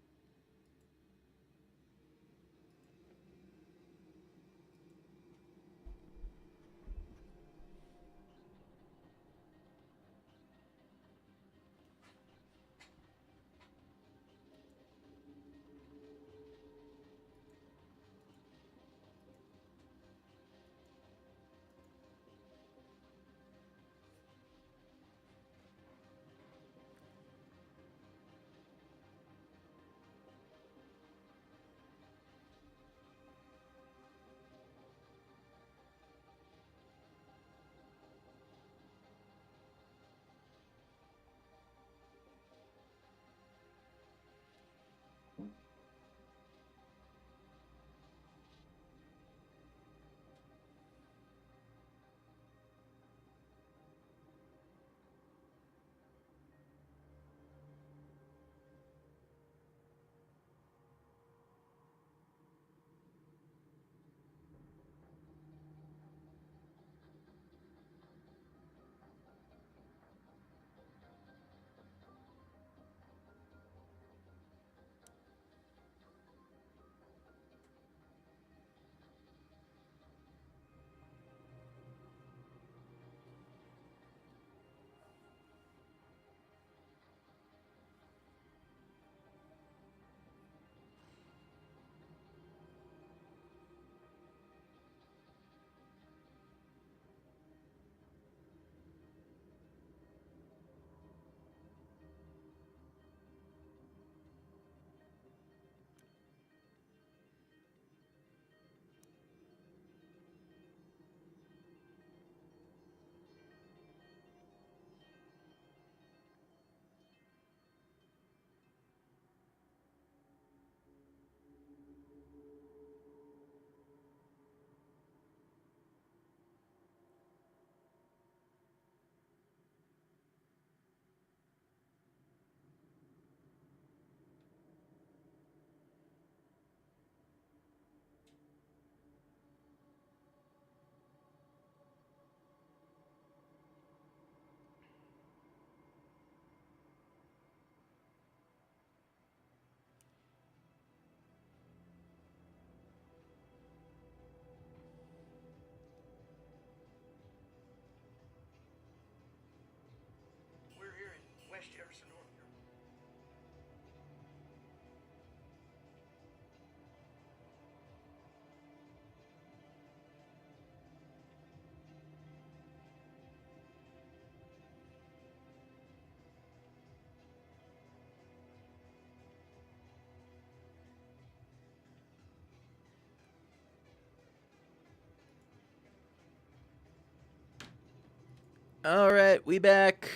[SPEAKER 1] All right, we back.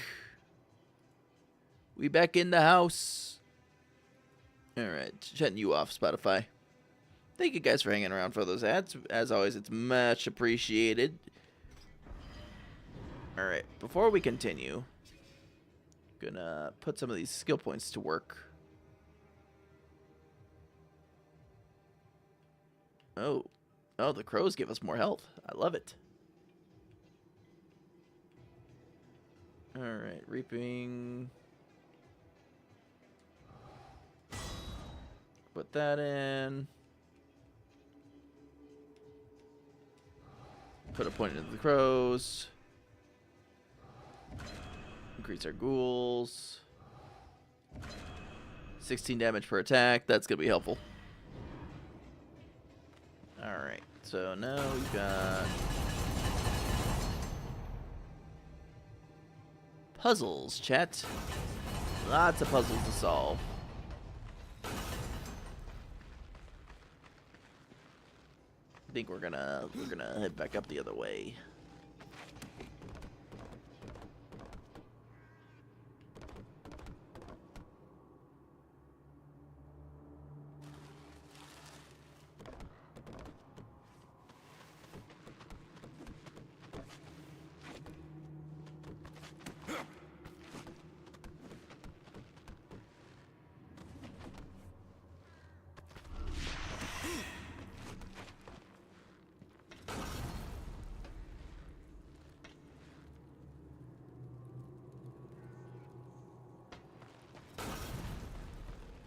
[SPEAKER 1] We back in the house. All right, shutting you off, Spotify. Thank you guys for hanging around for those ads. As always, it's much appreciated. All right, before we continue, gonna put some of these skill points to work. Oh, the crows give us more health. I love it. All right, reaping. Put that in. Put a point into the crows. Increase our ghouls. 16 damage per attack. That's going to be helpful. Alright, so now we've got puzzles, chat. Lots of puzzles to solve. I think we're gonna head back up the other way.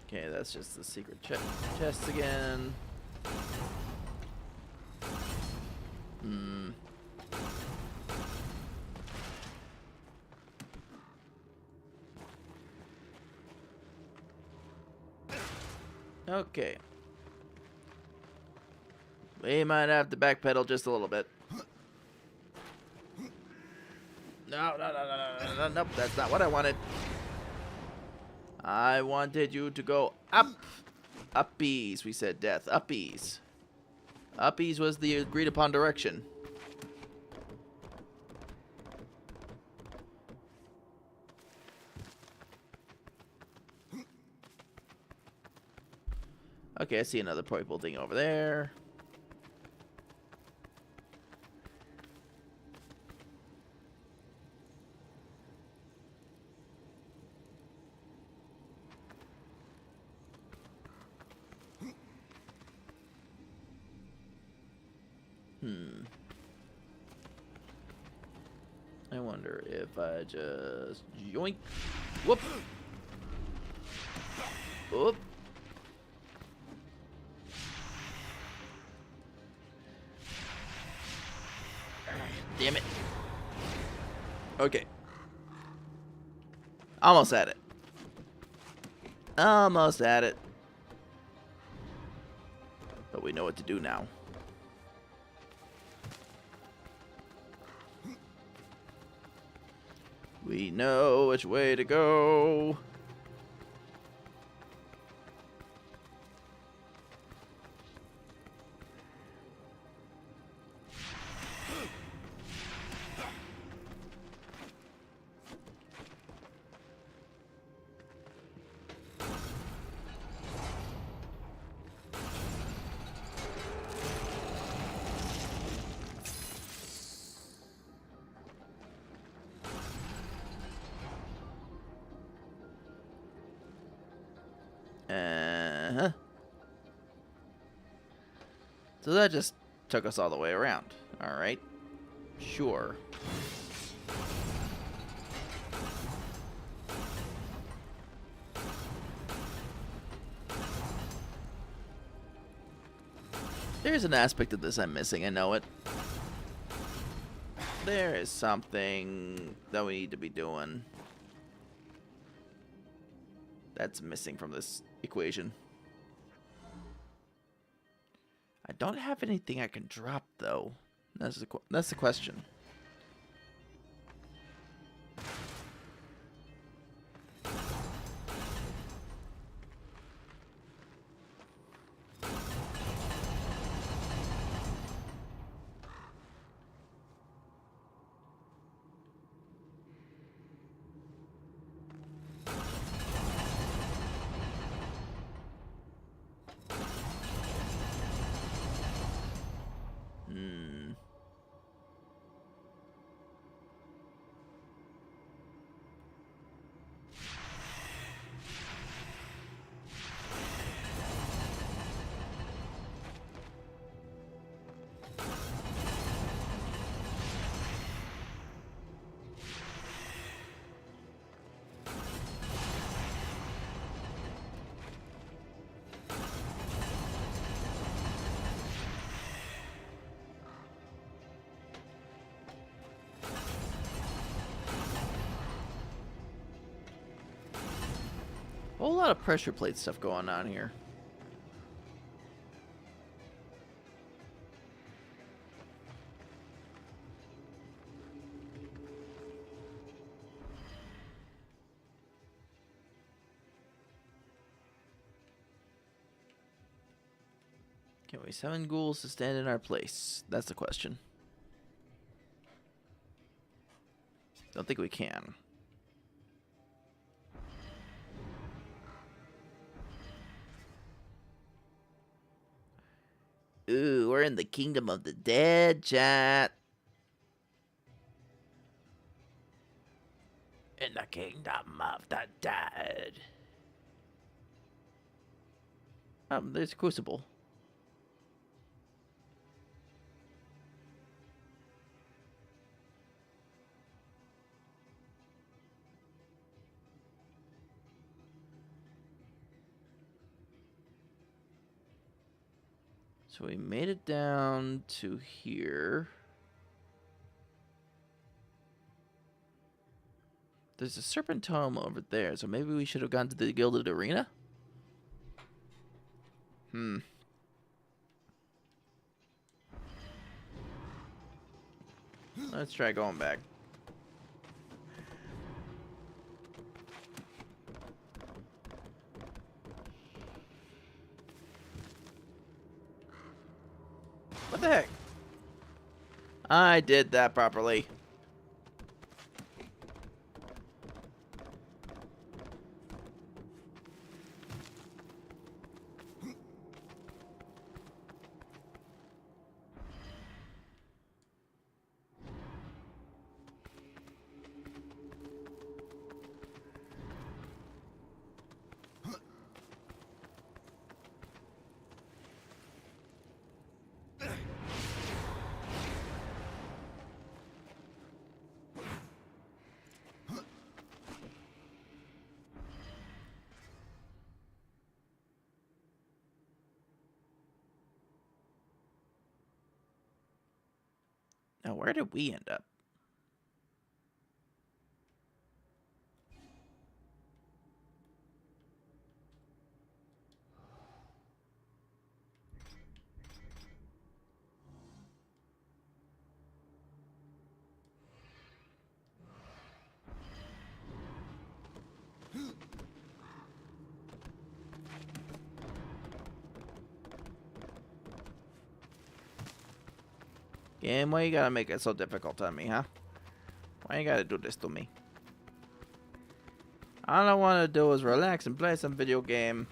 [SPEAKER 1] Okay, that's just the secret chest again. Okay. We might have to backpedal just a little bit. No, nope, that's not what I wanted. I wanted you to go up. Uppies, we said death. Uppies. Uppies was the agreed upon direction. Okay, I see another purple thing over there. I wonder if I just yoink. Whoop. Whoop. Damn it. Okay. Almost at it. Almost at it. But we know what to do now. We know which way to go. So that just took us all the way around. Alright. Sure. There's an aspect of this I'm missing, I know it. There is something that we need to be doing that's missing from this equation. I don't have anything I can drop, though. That's the question. Whole lot of pressure plate stuff going on here. Can we summon ghouls to stand in our place? That's the question. Don't think we can. Ooh, we're in the kingdom of the dead, chat. In the kingdom of the dead. There's a crucible. So we made it down to here. There's a serpent tome over there, so maybe we should have gone to the Gilded Arena? Let's try going back. What the heck? I did that properly. Now, where did we end up? Game, why you gotta make it so difficult on me, huh? Why you gotta do this to me? All I wanna do is relax and play some video game.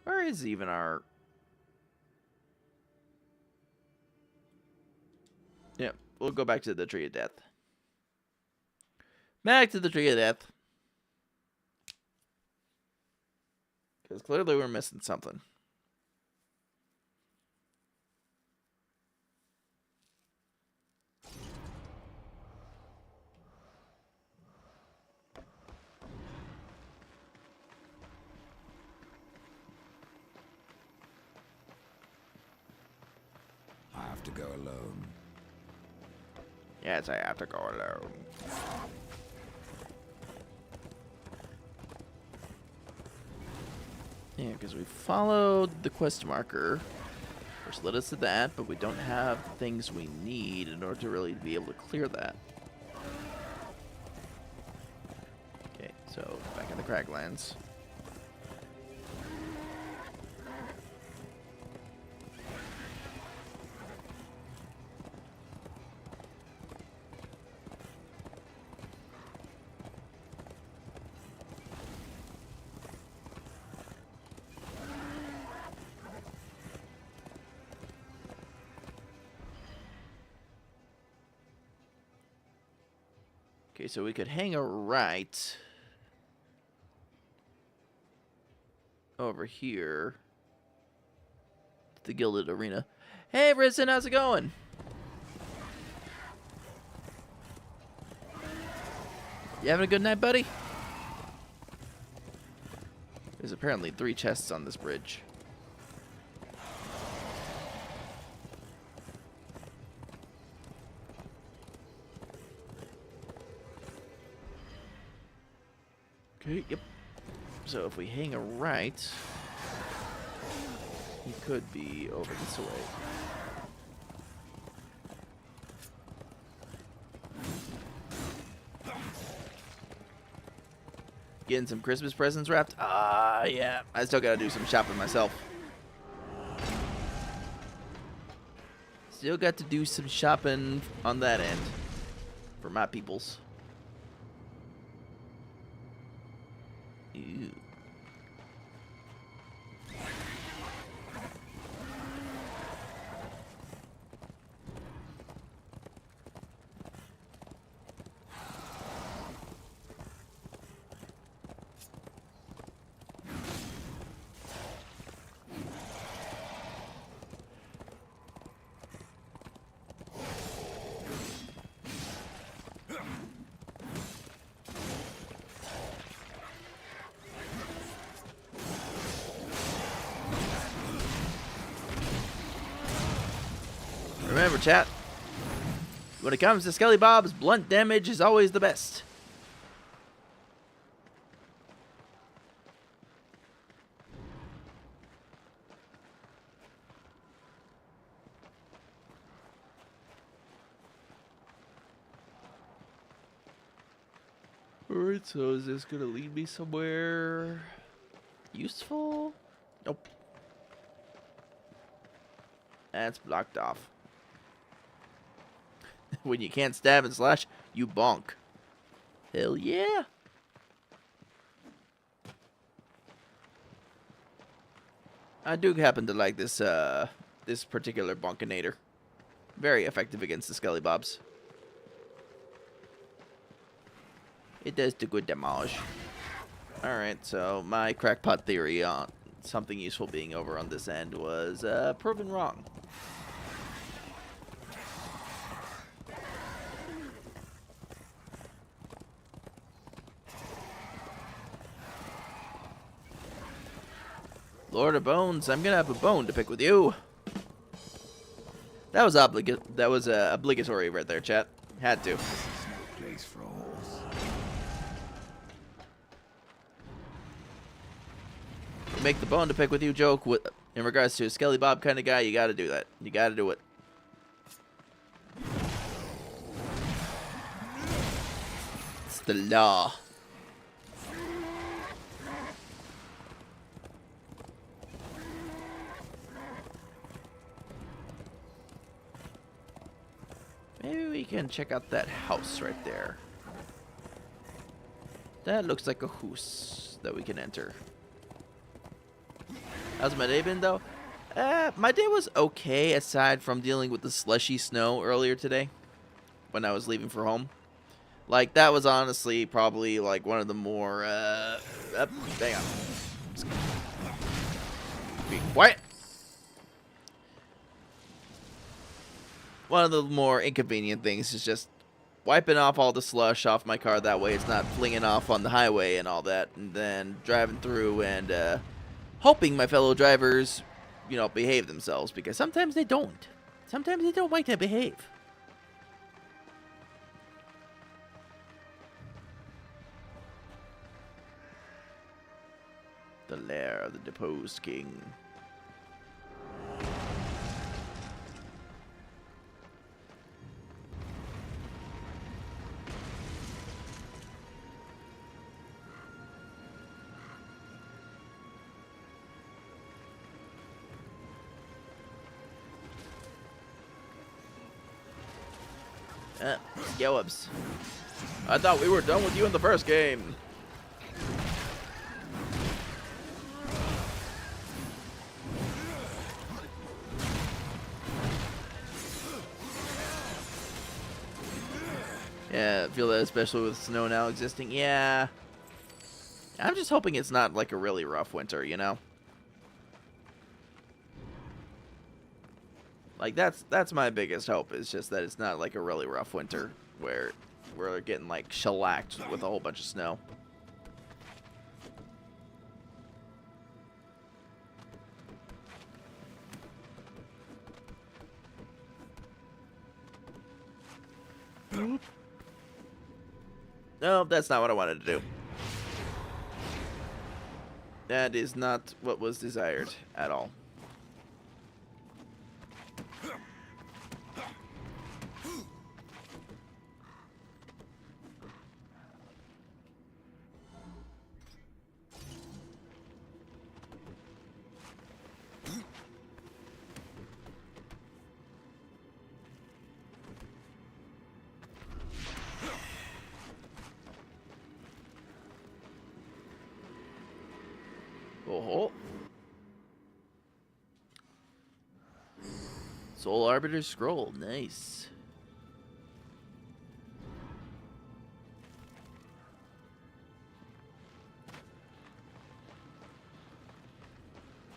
[SPEAKER 1] Where is even our... Yep, we'll go back to the Tree of Death. Back to the Tree of Death. Because clearly we're missing something.
[SPEAKER 7] I have to go alone.
[SPEAKER 1] Yes, I have to go alone. Yeah, because we followed the quest marker, which led us to that, but we don't have the things we need in order to really be able to clear that. Okay, so back in the Craglands. Okay, so we could hang a right over here to the Gilded Arena. Hey, Risen, how's it going? You having a good night, buddy? There's apparently 3 chests on this bridge. Okay, yep. So if we hang a right, he could be over this way. Getting some Christmas presents wrapped? Ah, yeah. I still gotta do some shopping myself. Still got to do some shopping on that end. For my peoples. Ew. Remember, chat, when it comes to Skelly Bobs, blunt damage is always the best. Alright, so is this gonna lead me somewhere useful? Nope. That's blocked off. When you can't stab and slash, you bonk. Hell yeah. I do happen to like this this particular bonkinator. Very effective against the Skelly Bobs. It does do good damage. Alright, so my crackpot theory on something useful being over on this end was proven wrong. Lord of Bones, I'm gonna have a bone to pick with you. That was obligatory right there, chat. Had to.
[SPEAKER 7] This is no place for a horse.
[SPEAKER 1] You make the bone to pick with you joke in regards to a Skelly Bob kind of guy, you gotta do that. You gotta do it. It's the law. Maybe we can check out that house right there. That looks like a house that we can enter. How's my day been, though? My day was okay, aside from dealing with the slushy snow earlier today when I was leaving for home. Like, that was honestly probably, like, one of the more, hang on. Be quiet. One of the more inconvenient things is just wiping off all the slush off my car. That way it's not flinging off on the highway and all that. And then driving through and hoping my fellow drivers, you know, behave themselves. Because sometimes they don't. Sometimes they don't like to behave. The lair of the deposed king. Yowabs. I thought we were done with you in the first game. Yeah, I feel that especially with snow now existing. Yeah. I'm just hoping it's not like a really rough winter, you know? Like, that's my biggest hope, is just that it's not like a really rough winter where we're getting like shellacked with a whole bunch of snow. No, that's not what I wanted to do. That is not what was desired at all. Oh. Soul Arbiter Scroll, nice.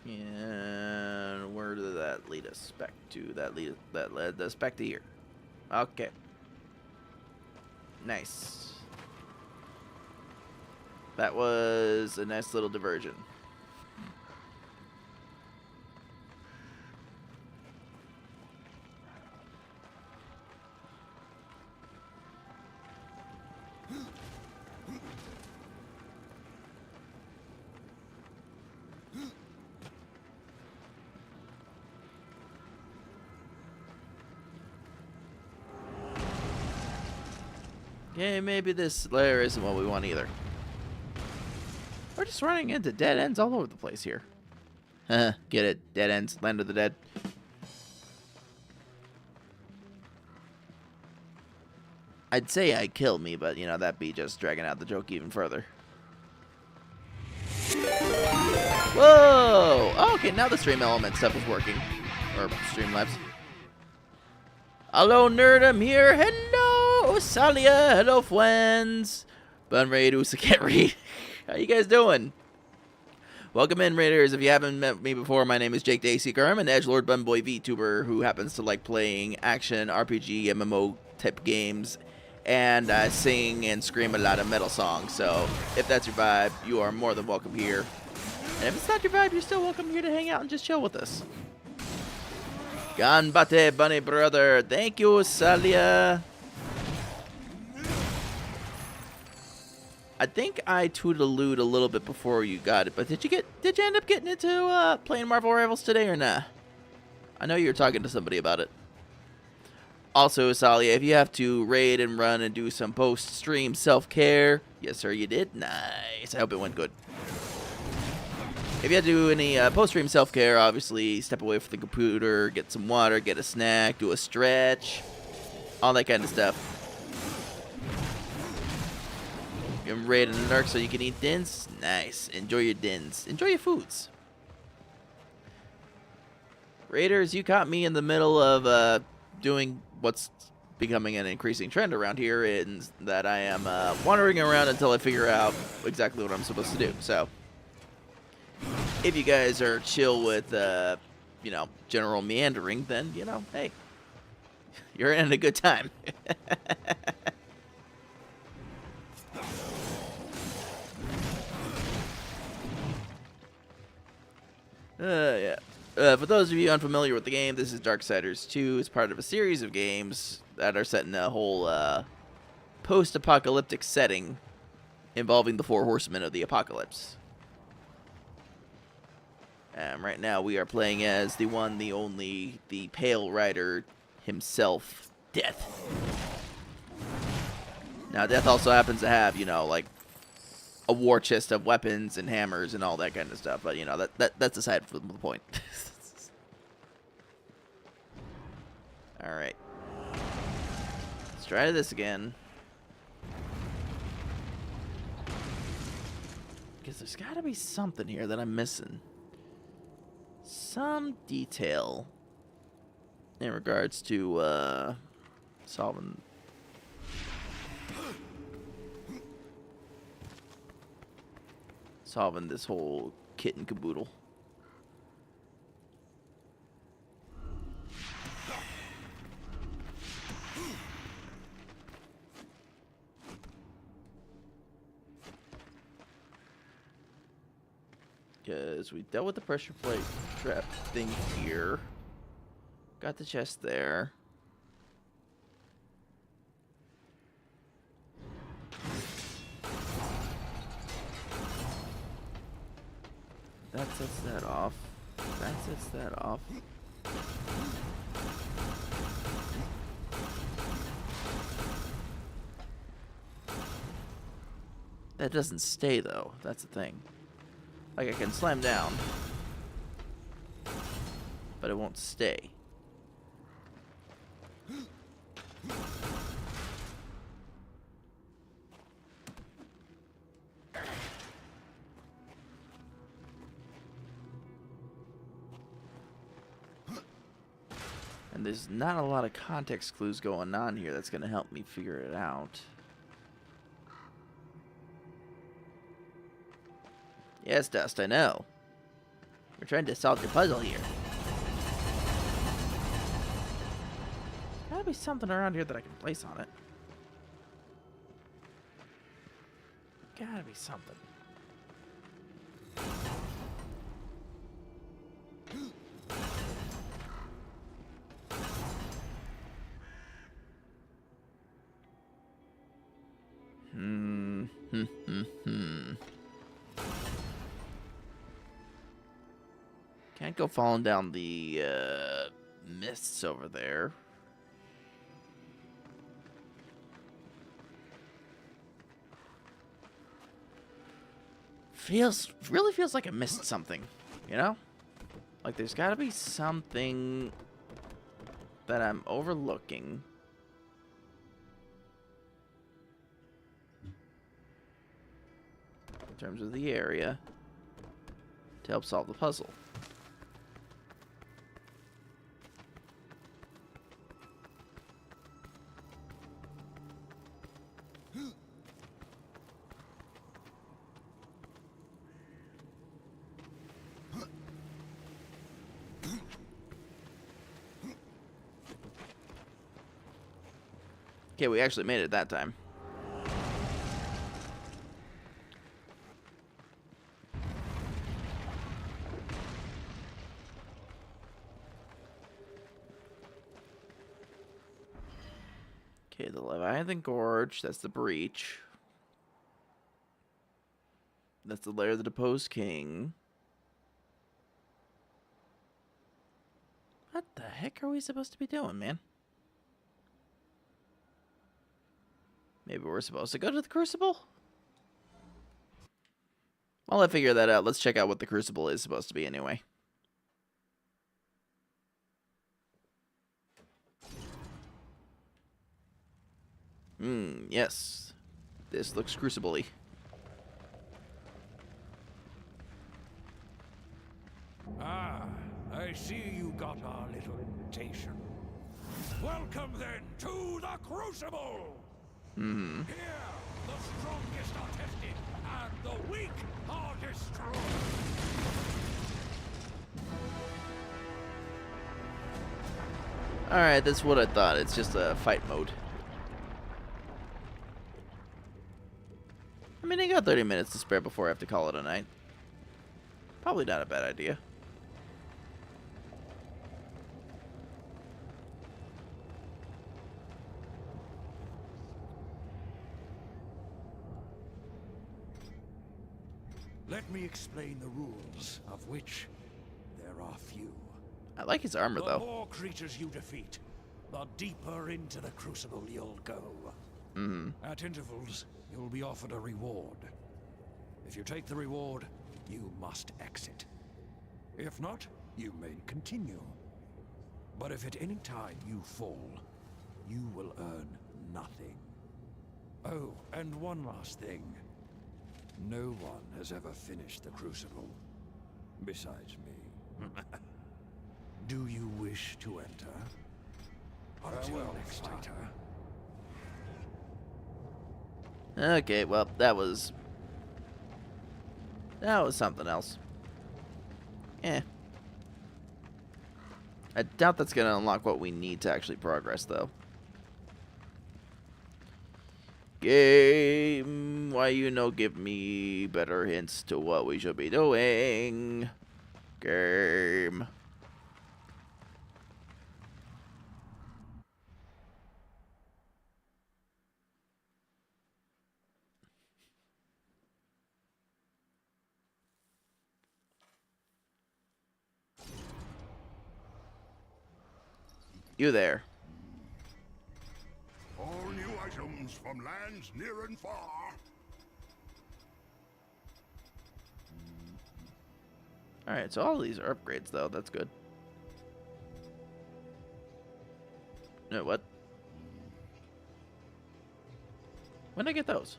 [SPEAKER 1] And where did that lead us back to? That led us back to here. Okay. Nice. That was a nice little diversion. Okay, maybe this layer isn't what we want either. We're just running into dead ends all over the place here. Get it? Dead ends, land of the dead. I'd say I'd kill me, but you know, that'd be just dragging out the joke even further. Whoa! Oh, okay, now the stream element stuff is working. Or Streamlabs. Hello, nerd, I'm here. Hello, Salia. Hello, friends. Bun Raiders, I can't read. How you guys doing? Welcome in, Raiders. If you haven't met me before, my name is Jake Dayseeker. I'm an edgelord bunboy VTuber who happens to like playing action, RPG, MMO type games, and sing and scream a lot of metal songs. So if that's your vibe, you are more than welcome here. And if it's not your vibe, you're still welcome here to hang out and just chill with us. Ganbate, bunny brother. Thank you, Salia. I think I toodalooed a little bit before you got it, but did you end up getting into playing Marvel Rivals today or nah? I know you were talking to somebody about it. Also, Salia, if you have to raid and run and do some post-stream self-care, yes sir, you did. Nice. I hope it went good. If you have to do any post-stream self-care, obviously step away from the computer, get some water, get a snack, do a stretch, all that kind of stuff. You're raiding the Nerk so you can eat dins? Nice. Enjoy your dins. Enjoy your foods. Raiders, you caught me in the middle of doing what's becoming an increasing trend around here, in that I am wandering around until I figure out exactly what I'm supposed to do. So, if you guys are chill with, you know, general meandering, then, you know, hey, you're in a good time. Yeah. For those of you unfamiliar with the game, this is Darksiders 2. It's part of a series of games that are set in a whole post-apocalyptic setting involving the four horsemen of the apocalypse. Right now we are playing as the one, the only, the Pale Rider himself, Death. Now, Death also happens to have, you know, like, a war chest of weapons and hammers and all that kind of stuff, but you know, that's aside from the point. All right, let's try this again, because there's got to be something here that I'm missing, some detail in regards to solving this whole kit and caboodle. Because we dealt with the pressure plate trap thing here. Got the chest there. That sets that off. That sets that off. That doesn't stay though. That's the thing. Like I can slam down, but it won't stay. And there's not a lot of context clues going on here that's going to help me figure it out. Yes, Dust, I know. We're trying to solve your puzzle here. Gotta be something around here that I can place on it. Gotta be something. Can't go falling down the mists over there. Really feels like I missed something, you know? Like there's gotta be something that I'm overlooking. In terms of the area to help solve the puzzle. Okay, we actually made it that time. Okay, the Leviathan Gorge, that's the breach. That's the lair of the deposed king. What the heck are we supposed to be doing, man? Maybe we're supposed to go to the Crucible? While I figure that out, let's check out what the Crucible is supposed to be anyway. Yes. This looks crucible-y.
[SPEAKER 4] Ah, I see you got our little invitation. Welcome then to the Crucible! Here, the strongest are tested, and the weak are destroyed.
[SPEAKER 1] Alright, that's what I thought. It's just a fight mode. I mean, I got 30 minutes to spare before I have to call it a night. Probably not a bad idea.
[SPEAKER 4] Let me explain the rules, of which there are few.
[SPEAKER 1] I like his armor,
[SPEAKER 4] The
[SPEAKER 1] though.
[SPEAKER 4] more creatures you defeat, the deeper into the Crucible you'll go. At intervals, you'll be offered a reward. If you take the reward, you must exit. If not, you may continue. But if at any time you fall, you will earn nothing. Oh, and one last thing. No one has ever finished the Crucible, besides me. Do you wish to enter? Until next time.
[SPEAKER 1] Okay, well, that was something else. Eh. I doubt that's going to unlock what we need to actually progress, though. Game, why you no give me better hints to what we should be doing? Game. You there.
[SPEAKER 8] All new items from lands near and far.
[SPEAKER 1] Alright, so all these are upgrades, though. That's good. No, what? When did I get those?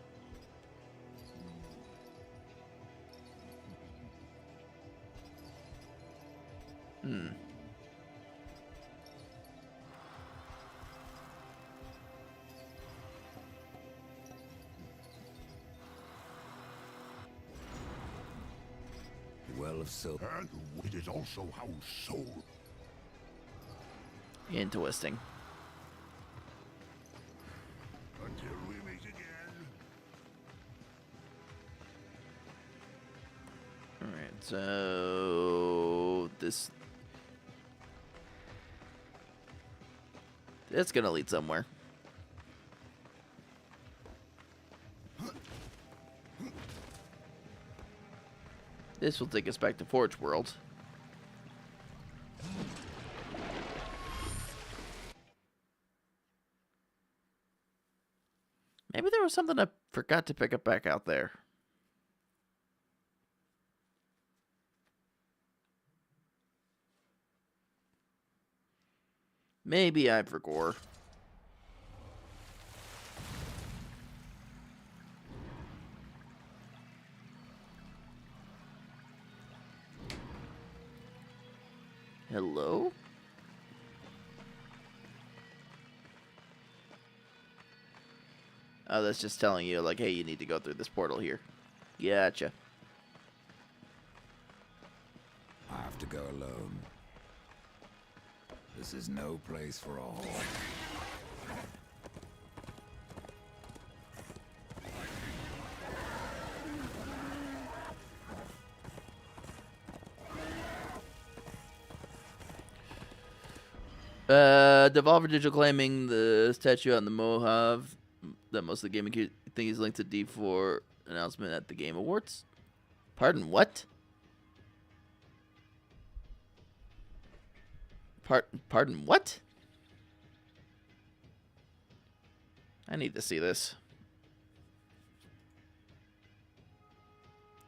[SPEAKER 7] Well of silver.
[SPEAKER 8] And it is also how soul.
[SPEAKER 1] Interesting.
[SPEAKER 8] Until we meet again.
[SPEAKER 1] Alright, so this it's gonna lead somewhere. This will take us back to Forge World. Maybe there was something I forgot to pick up back out there. Maybe I forgot. Hello? Oh, that's just telling you, like, hey, you need to go through this portal here. Gotcha.
[SPEAKER 7] I have to go alone. This is no place for a horde.
[SPEAKER 1] Devolver Digital claiming the statue on the Mojave that most of the gaming thing is linked to D4 announcement at the Game Awards. Pardon, what? Pardon, what? I need to see this.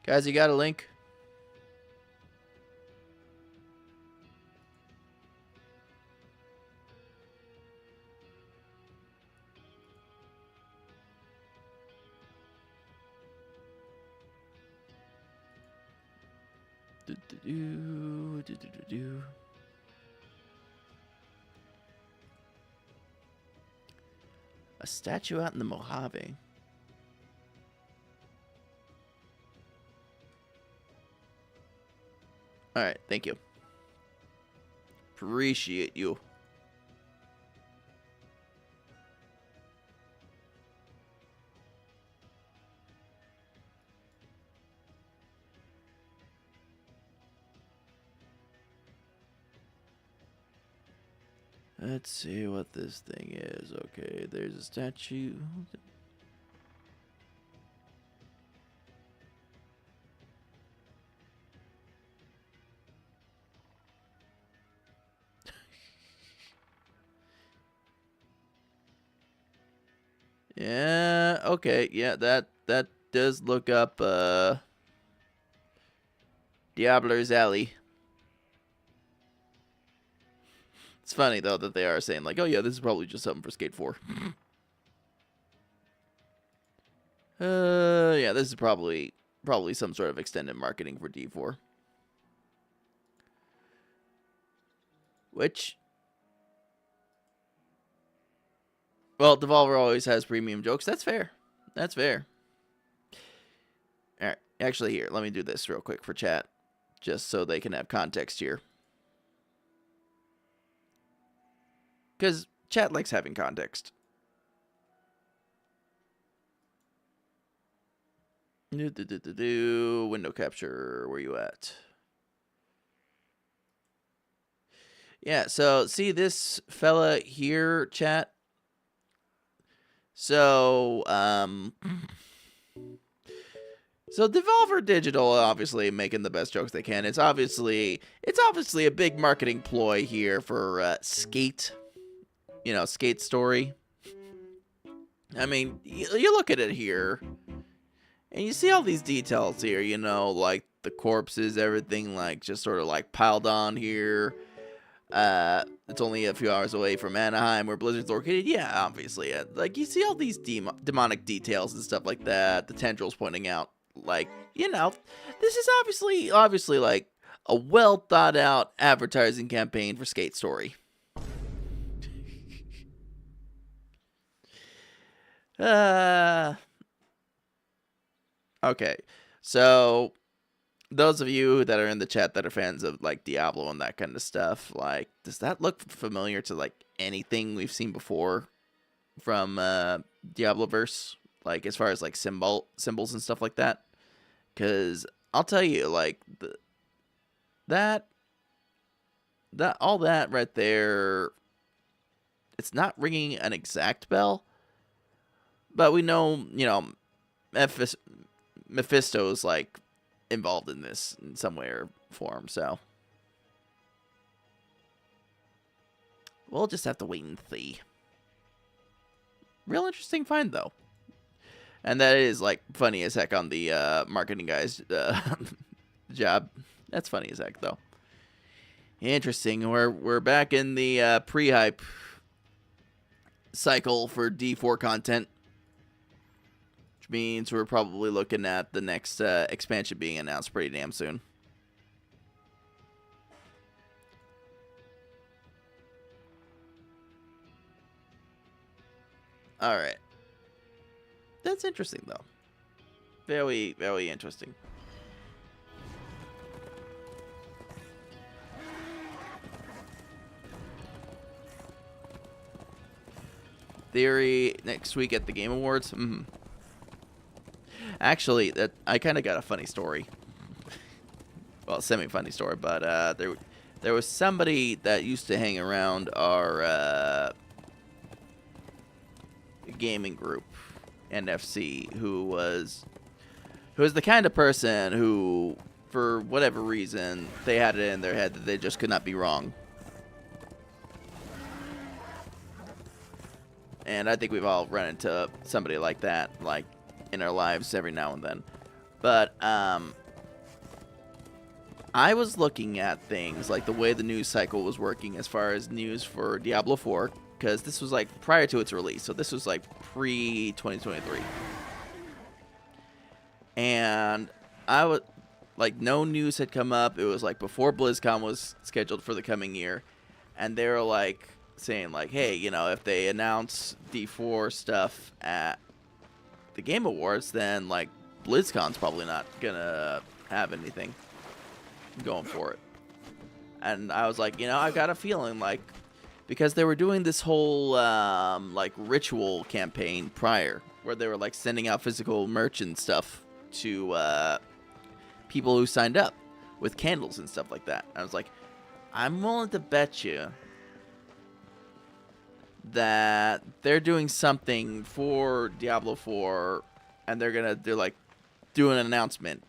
[SPEAKER 1] Guys, you got a link? A statue out in the Mojave. Alright, thank you. Appreciate you. Let's see what this thing is. Okay, there's a statue. Yeah, okay, yeah, that does look up Diabler's Alley. It's funny though that they are saying like, oh yeah, this is probably just something for Skate 4. Yeah, this is probably some sort of extended marketing for D4. Which, well, Devolver always has premium jokes. That's fair. That's fair. All right, actually here, let me do this real quick for chat, just so they can have context here. Because chat likes having context. Window capture. Where you at? Yeah, so see this fella here, chat? So, so Devolver Digital obviously making the best jokes they can. It's obviously a big marketing ploy here for Skate, Skate Story. I mean, you look at it here, and you see all these details here, like the corpses, everything like just sort of like piled on here. It's only a few hours away from Anaheim, where Blizzard's located. Yeah, obviously. Like, you see all these demonic details and stuff like that. The tendrils pointing out. Like, this is obviously like a well thought out advertising campaign for Skate Story. Okay, so those of you that are in the chat that are fans of like Diablo and that kind of stuff, like, does that look familiar to like anything we've seen before from Diabloverse? Like, as far as like symbols and stuff like that? Because I'll tell you, like, that all that right there, it's not ringing an exact bell, but we know, Mephisto's like involved in this in some way or form, so we'll just have to wait and see. Real interesting find, though. And that is, like, funny as heck on the marketing guy's job. That's funny as heck, though. Interesting. We're back in the pre-hype cycle for D4 content, which means we're probably looking at the next expansion being announced pretty damn soon. All right. That's interesting, though. Very, very interesting. Theory next week at the Game Awards. Actually, that I kind of got a funny story. Well, semi-funny story, but there was somebody that used to hang around our gaming group, NFC, who was the kind of person who, for whatever reason, they had it in their head that they just could not be wrong. And I think we've all run into somebody like that, like, in our lives every now and then. But I was looking at things like the way the news cycle was working as far as news for Diablo 4, because this was like prior to its release, so this was like pre-2023. And I was like, no news had come up. It was like before BlizzCon was scheduled for the coming year, and they were like saying like, hey, if they announce D4 stuff at the Game Awards, then like BlizzCon's probably not gonna have anything going for it. And I was like, I've got a feeling, like, because they were doing this whole like ritual campaign prior, where they were like sending out physical merch and stuff to people who signed up with candles and stuff like that. I was like, I'm willing to bet you that they're doing something for Diablo 4, and they're like doing an announcement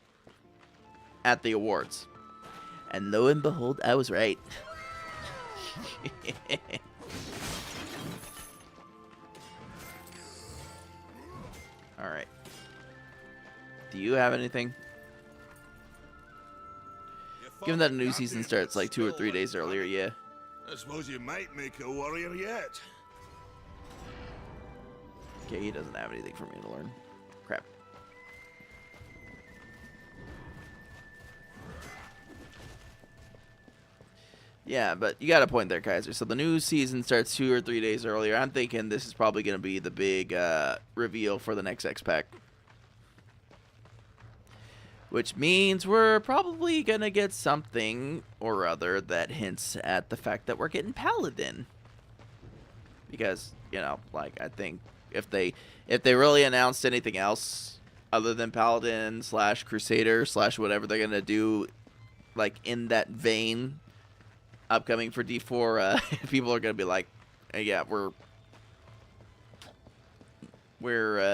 [SPEAKER 1] at the awards. And lo and behold, I was right. All right. Do you have anything? Given that a new season starts like 2 or 3 days earlier, yeah.
[SPEAKER 4] I suppose you might make a warrior yet.
[SPEAKER 1] Okay, he doesn't have anything for me to learn. Crap. Yeah, but you got a point there, Kaiser. So the new season starts 2 or 3 days earlier. I'm thinking this is probably going to be the big reveal for the next X-Pack. Which means we're probably going to get something or other that hints at the fact that we're getting Paladin. Because, like, I think if they really announced anything else other than Paladin / Crusader / whatever they're gonna do, like in that vein, upcoming for D4, people are gonna be like, yeah, we're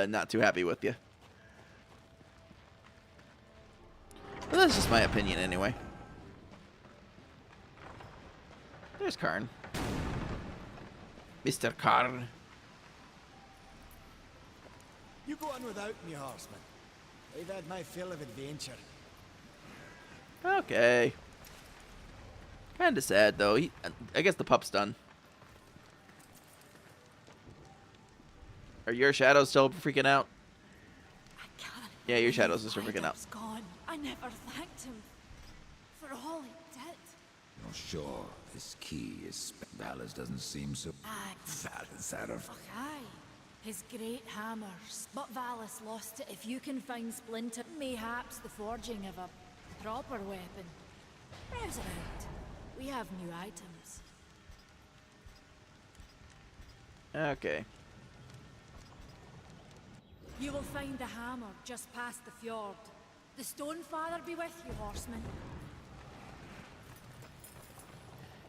[SPEAKER 1] not too happy with you. But that's just my opinion anyway. There's Karn. Mr. Karn.
[SPEAKER 3] You go on without me, horseman. I've had my fill of adventure.
[SPEAKER 1] Okay. Kinda sad though. I guess the pup's done. Are your shadows still freaking out?
[SPEAKER 5] I can't.
[SPEAKER 1] Yeah, your shadows are
[SPEAKER 5] believe
[SPEAKER 1] still freaking out.
[SPEAKER 5] Ryder's gone. I never thanked him for all he did.
[SPEAKER 7] You're sure this key is... Valis doesn't seem so...
[SPEAKER 5] Aye.
[SPEAKER 7] Valis out of...
[SPEAKER 5] Fuck aye. His great hammers. But Valis lost it. If you can find Splinter, mayhaps the forging of a proper weapon. Browse around. We have new items.
[SPEAKER 1] Okay.
[SPEAKER 5] You will find the hammer just past the fjord. The Stonefather be with you, horseman.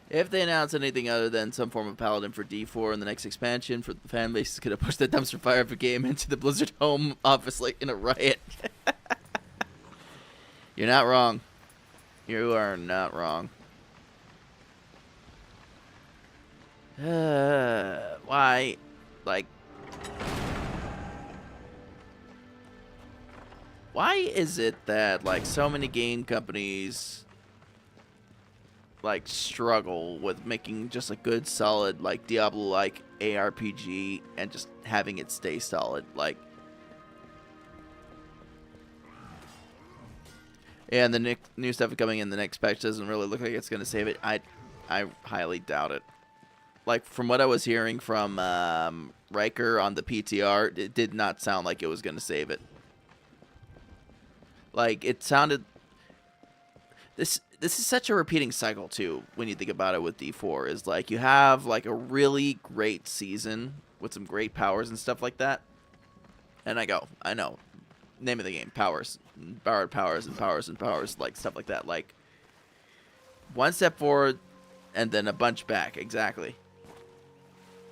[SPEAKER 1] If they announce anything other than some form of Paladin for D4 in the next expansion, for the fan base is going to push the dumpster fire of a game into the Blizzard home office like in a riot. You're not wrong. You are not wrong. Why? Like... Why is it that, like, so many game companies... like struggle with making just a good solid like Diablo-like ARPG and just having it stay solid? Like, yeah, and the new stuff coming in the next patch doesn't really look like it's gonna save it. I highly doubt it. Like, from what I was hearing from Riker on the PTR, it did not sound like it was gonna save it. Like, it sounded... This is such a repeating cycle, too, when you think about it with D4, is like you have like a really great season with some great powers and stuff like that. And I know, name of the game, powers, borrowed powers and powers and powers, like stuff like that. Like one step forward and then a bunch back, exactly.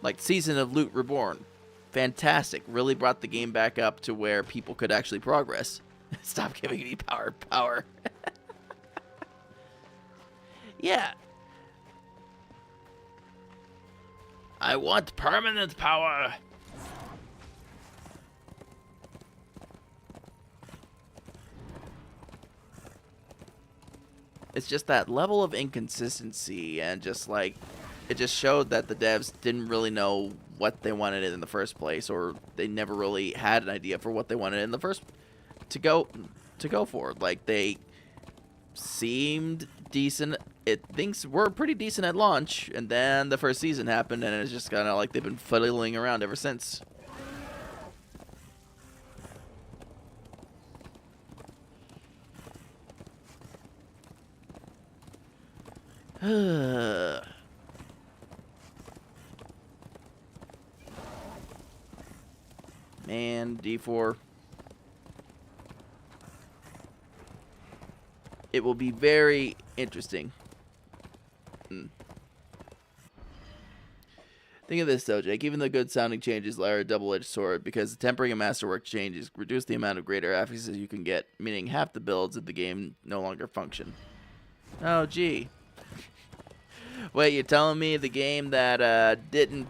[SPEAKER 1] Like Season of Loot Reborn, fantastic, really brought the game back up to where people could actually progress. Stop giving me power. Yeah. I want permanent power. It's just that level of inconsistency and just like it just showed that the devs didn't really know what they wanted in the first place, or they never really had an idea for what they wanted in the first to go for. Like, they seemed decent. Things were pretty decent at launch, and then the first season happened, and it's just kind of like they've been fiddling around ever since. Man, D4. It will be very interesting. Think of this though, Jake. Even the good sounding changes are a double-edged sword, because the tempering and masterwork changes reduce the amount of greater affixes you can get, meaning half the builds of the game no longer function. Oh, gee. Wait, you're telling me the game that didn't,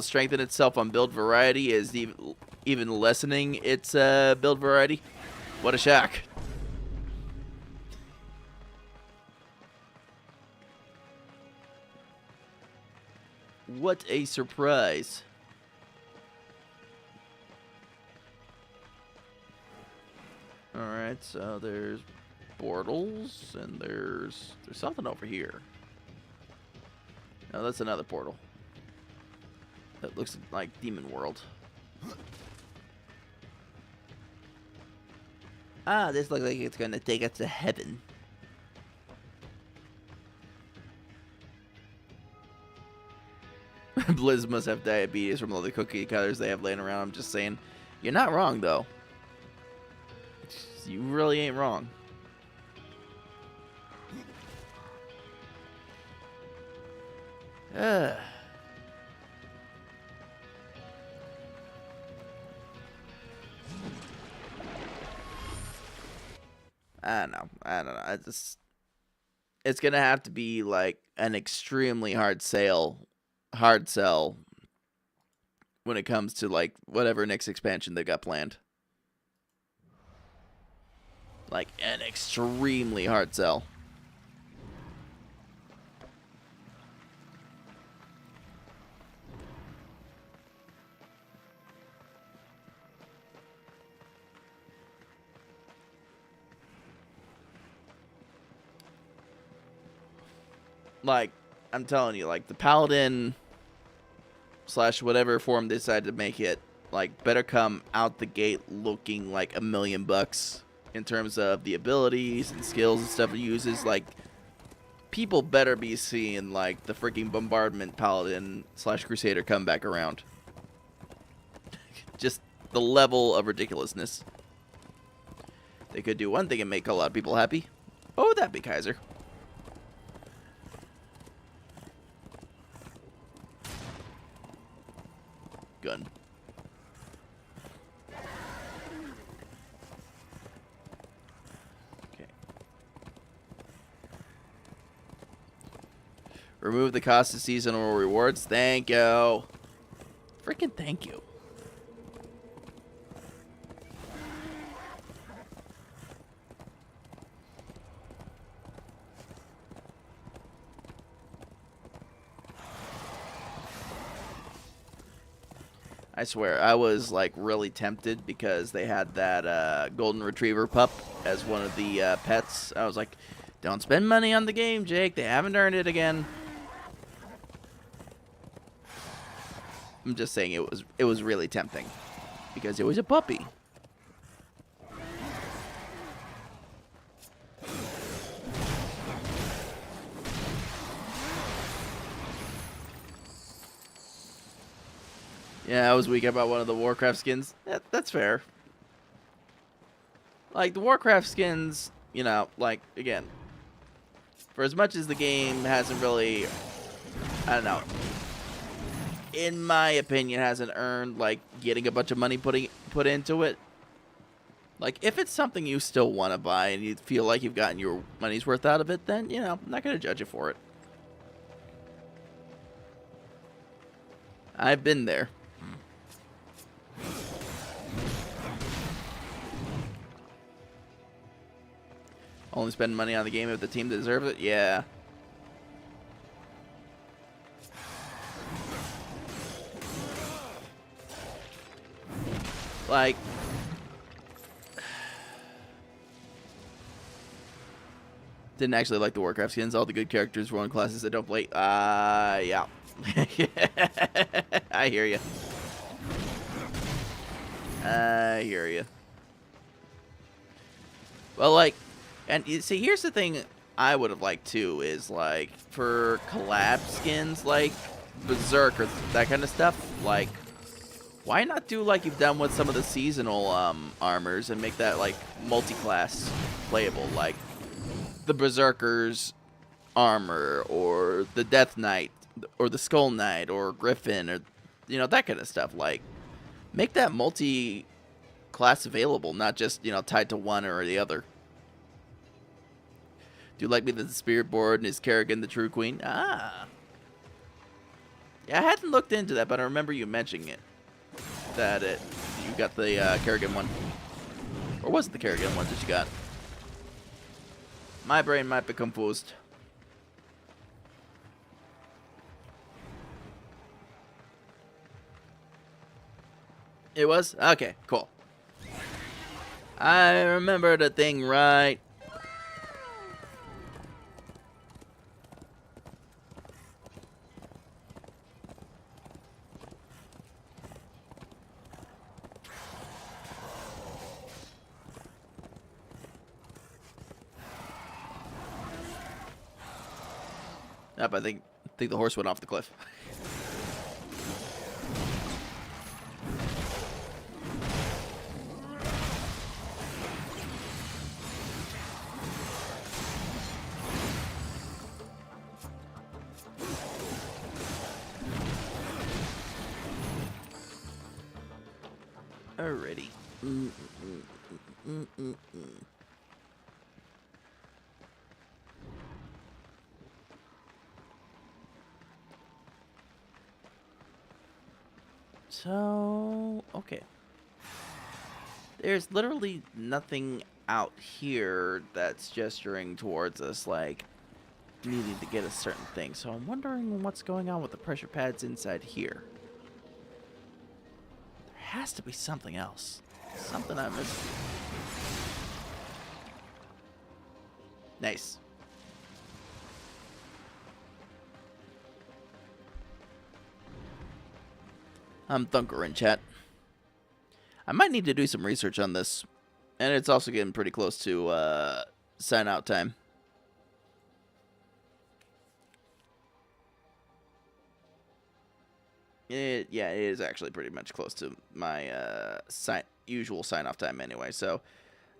[SPEAKER 1] strengthen itself on build variety is even lessening its build variety? What a shock. What a surprise. Alright, so there's portals, and there's something over here. No, that's another portal. That looks like Demon World. Ah, this looks like it's gonna take us to heaven. Blizz must have diabetes from all the cookie cutters they have laying around. I'm just saying. You're not wrong, though. You really ain't wrong. Ugh. I don't know. It's gonna have to be like an extremely hard sell when it comes to like whatever next expansion they got planned. Like an extremely hard sell. Like, I'm telling you, like, the Paladin / whatever form they decided to make it, like, better come out the gate looking like $1,000,000 in terms of the abilities and skills and stuff it uses. Like, people better be seeing, like, the freaking Bombardment Paladin / Crusader come back around. Just the level of ridiculousness. They could do one thing and make a lot of people happy. What would that be, Kaiser? Gun. Okay. Remove the cost of seasonal rewards. Thank you. Freaking thank you. I swear, I was like really tempted because they had that golden retriever pup as one of the pets. I was like, don't spend money on the game, Jake. They haven't earned it again. I'm just saying it was really tempting because it was a puppy. Yeah, I was weak about one of the Warcraft skins. That's fair. Like, the Warcraft skins, you know, like, again, for as much as the game hasn't really, I don't know, in my opinion, hasn't earned, like, getting a bunch of money put into it. Like, if it's something you still want to buy and you feel like you've gotten your money's worth out of it, then, you know, I'm not going to judge you for it. I've been there. Only spend money on the game if the team deserves it? Yeah. Like, didn't actually like the Warcraft skins. All the good characters were on classes that don't play. Yeah. I hear you. I hear you. Well, like, and you see, here's the thing I would have liked too is like for collab skins like Berserk or that kind of stuff. Like, why not do like you've done with some of the seasonal armors and make that like multi-class playable, like the Berserker's armor or the Death Knight or the Skull Knight or Griffin or you know that kind of stuff. Like, make that multi-class available, not just you know tied to one or the other. Do you like me the Spirit Board and is Kerrigan the true queen? Ah. Yeah, I hadn't looked into that, but I remember you mentioning it. That you got the Kerrigan one. Or was it the Kerrigan one that you got? My brain might be confused. It was? Okay, cool. I remember the thing right. Yep, I think the horse went off the cliff. Alrighty. So, okay. There's literally nothing out here that's gesturing towards us, like, needing to get a certain thing. So I'm wondering what's going on with the pressure pads inside here. There has to be something else. Something I missed. Nice. I'm Thunker in chat. I might need to do some research on this. And it's also getting pretty close to sign out time. It is actually pretty much close to my usual sign off time anyway. So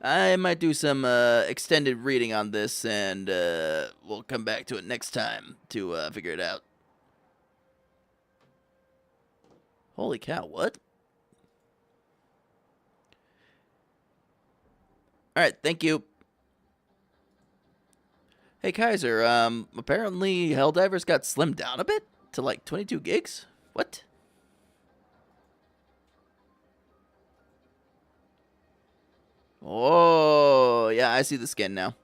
[SPEAKER 1] I might do some extended reading on this, and we'll come back to it next time to figure it out. Holy cow, what? Alright, thank you. Hey Kaiser, apparently Helldivers got slimmed down a bit to like 22 gigs? What? Oh, yeah, I see the skin now.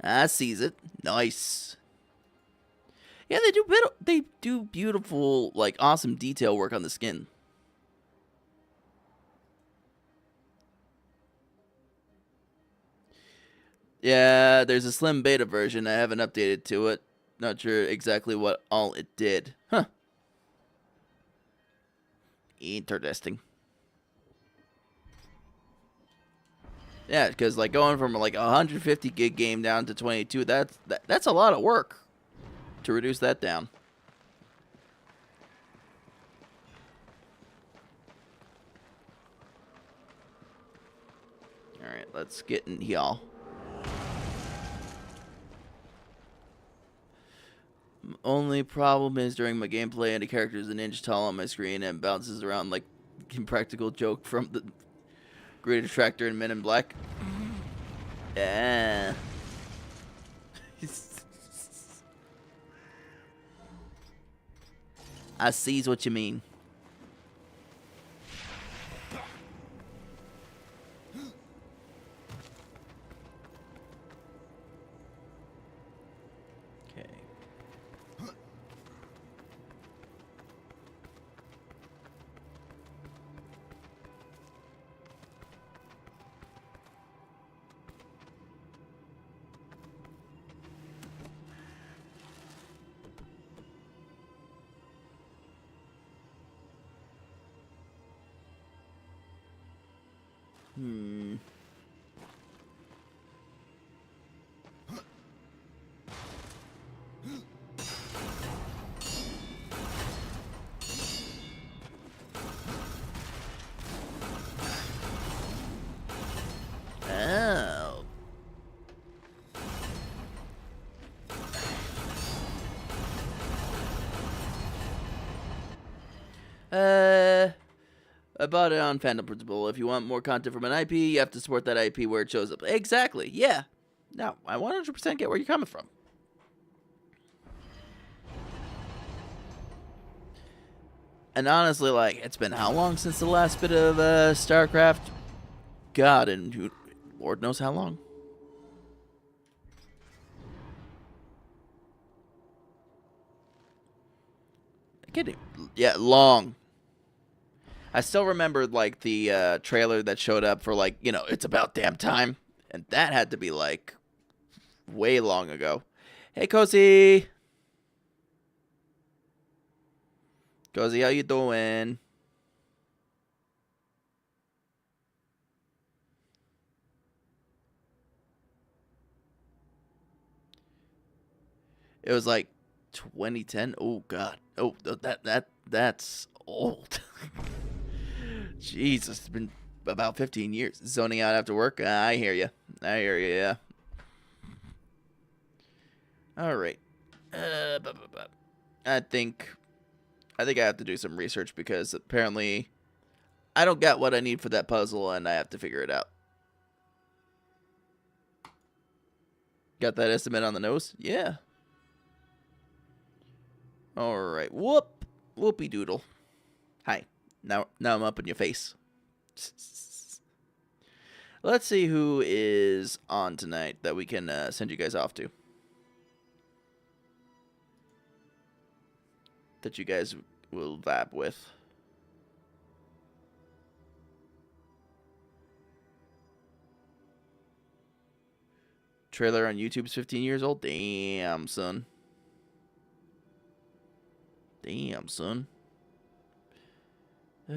[SPEAKER 1] I sees it. Nice. Yeah, they do beautiful, like, awesome detail work on the skin. Yeah, there's a slim beta version. I haven't updated to it. Not sure exactly what all it did. Huh. Interesting. Yeah, because like going from like a 150 gig game down to 22, that's a lot of work to reduce that down. All right, let's get in y'all. Only problem is during my gameplay, and a character is an inch tall on my screen and bounces around like Impractical Joke from the Great Attractor in Men in Black. Yeah. I sees what you mean. Okay. Oh. I bought it on fandom principle. If you want more content from an IP, you have to support that IP where it shows up. Exactly. Yeah. No, I 100% get where you're coming from. And honestly, like, it's been how long since the last bit of StarCraft? God, and who, Lord knows how long. Yeah, long. I still remember, like, the trailer that showed up for, like, you know, It's About Damn Time. And that had to be, like, way long ago. Hey, Cozy. Cozy, how you doing? It was, like, 2010. Oh, God. Oh, that's old. Jesus, it's been about 15 years. Zoning out after work? I hear you. I hear you, yeah. All right. I think I have to do some research because apparently I don't got what I need for that puzzle and I have to figure it out. Got that estimate on the nose? Yeah. Alright. Whoop. Whoopie doodle. Hi. Now I'm up in your face. Let's see who is on tonight that we can send you guys off to. That you guys will vibe with. Trailer on YouTube's 15 years old? Damn, son. Damn, son. A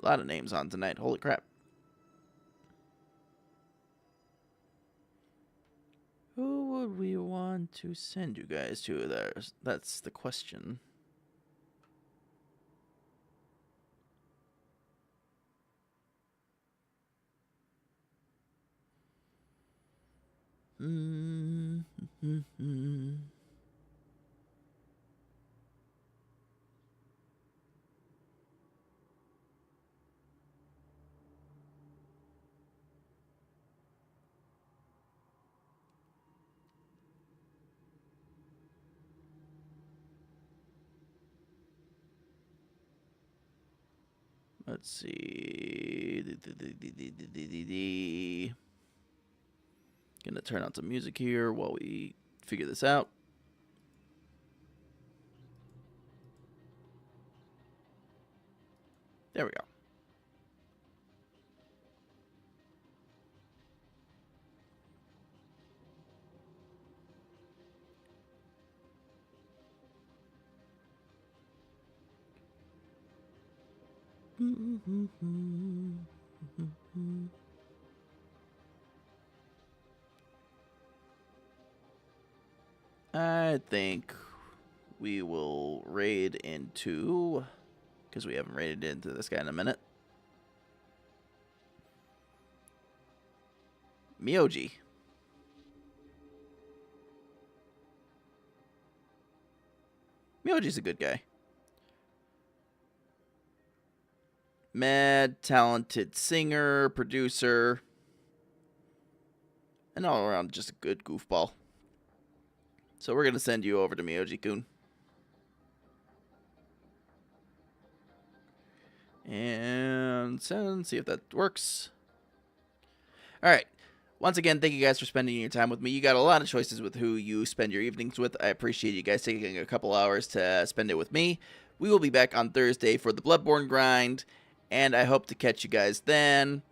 [SPEAKER 1] lot of names on tonight. Holy crap. Who would we want to send you guys to? That's the question. Let's see. Gonna turn on some music here while we figure this out. There we go. I think we will raid into, because we haven't raided into this guy in a minute, Miyoji. Miyoji's a good guy. Mad, talented singer, producer, and all around just a good goofball. So we're going to send you over to Miyoji-kun. And see if that works. Alright. Once again, thank you guys for spending your time with me. You got a lot of choices with who you spend your evenings with. I appreciate you guys taking a couple hours to spend it with me. We will be back on Thursday for the Bloodborne grind. And I hope to catch you guys then.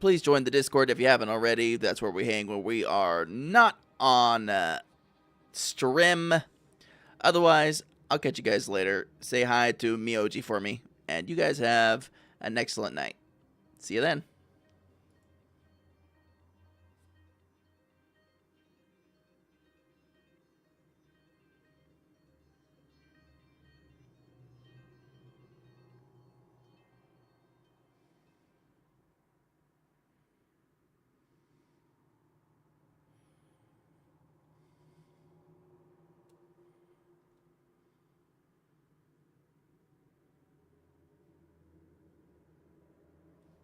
[SPEAKER 1] Please join the Discord if you haven't already. That's where we hang when we are not on stream. Otherwise, I'll catch you guys later. Say hi to Miyoji for me. And you guys have an excellent night. See you then.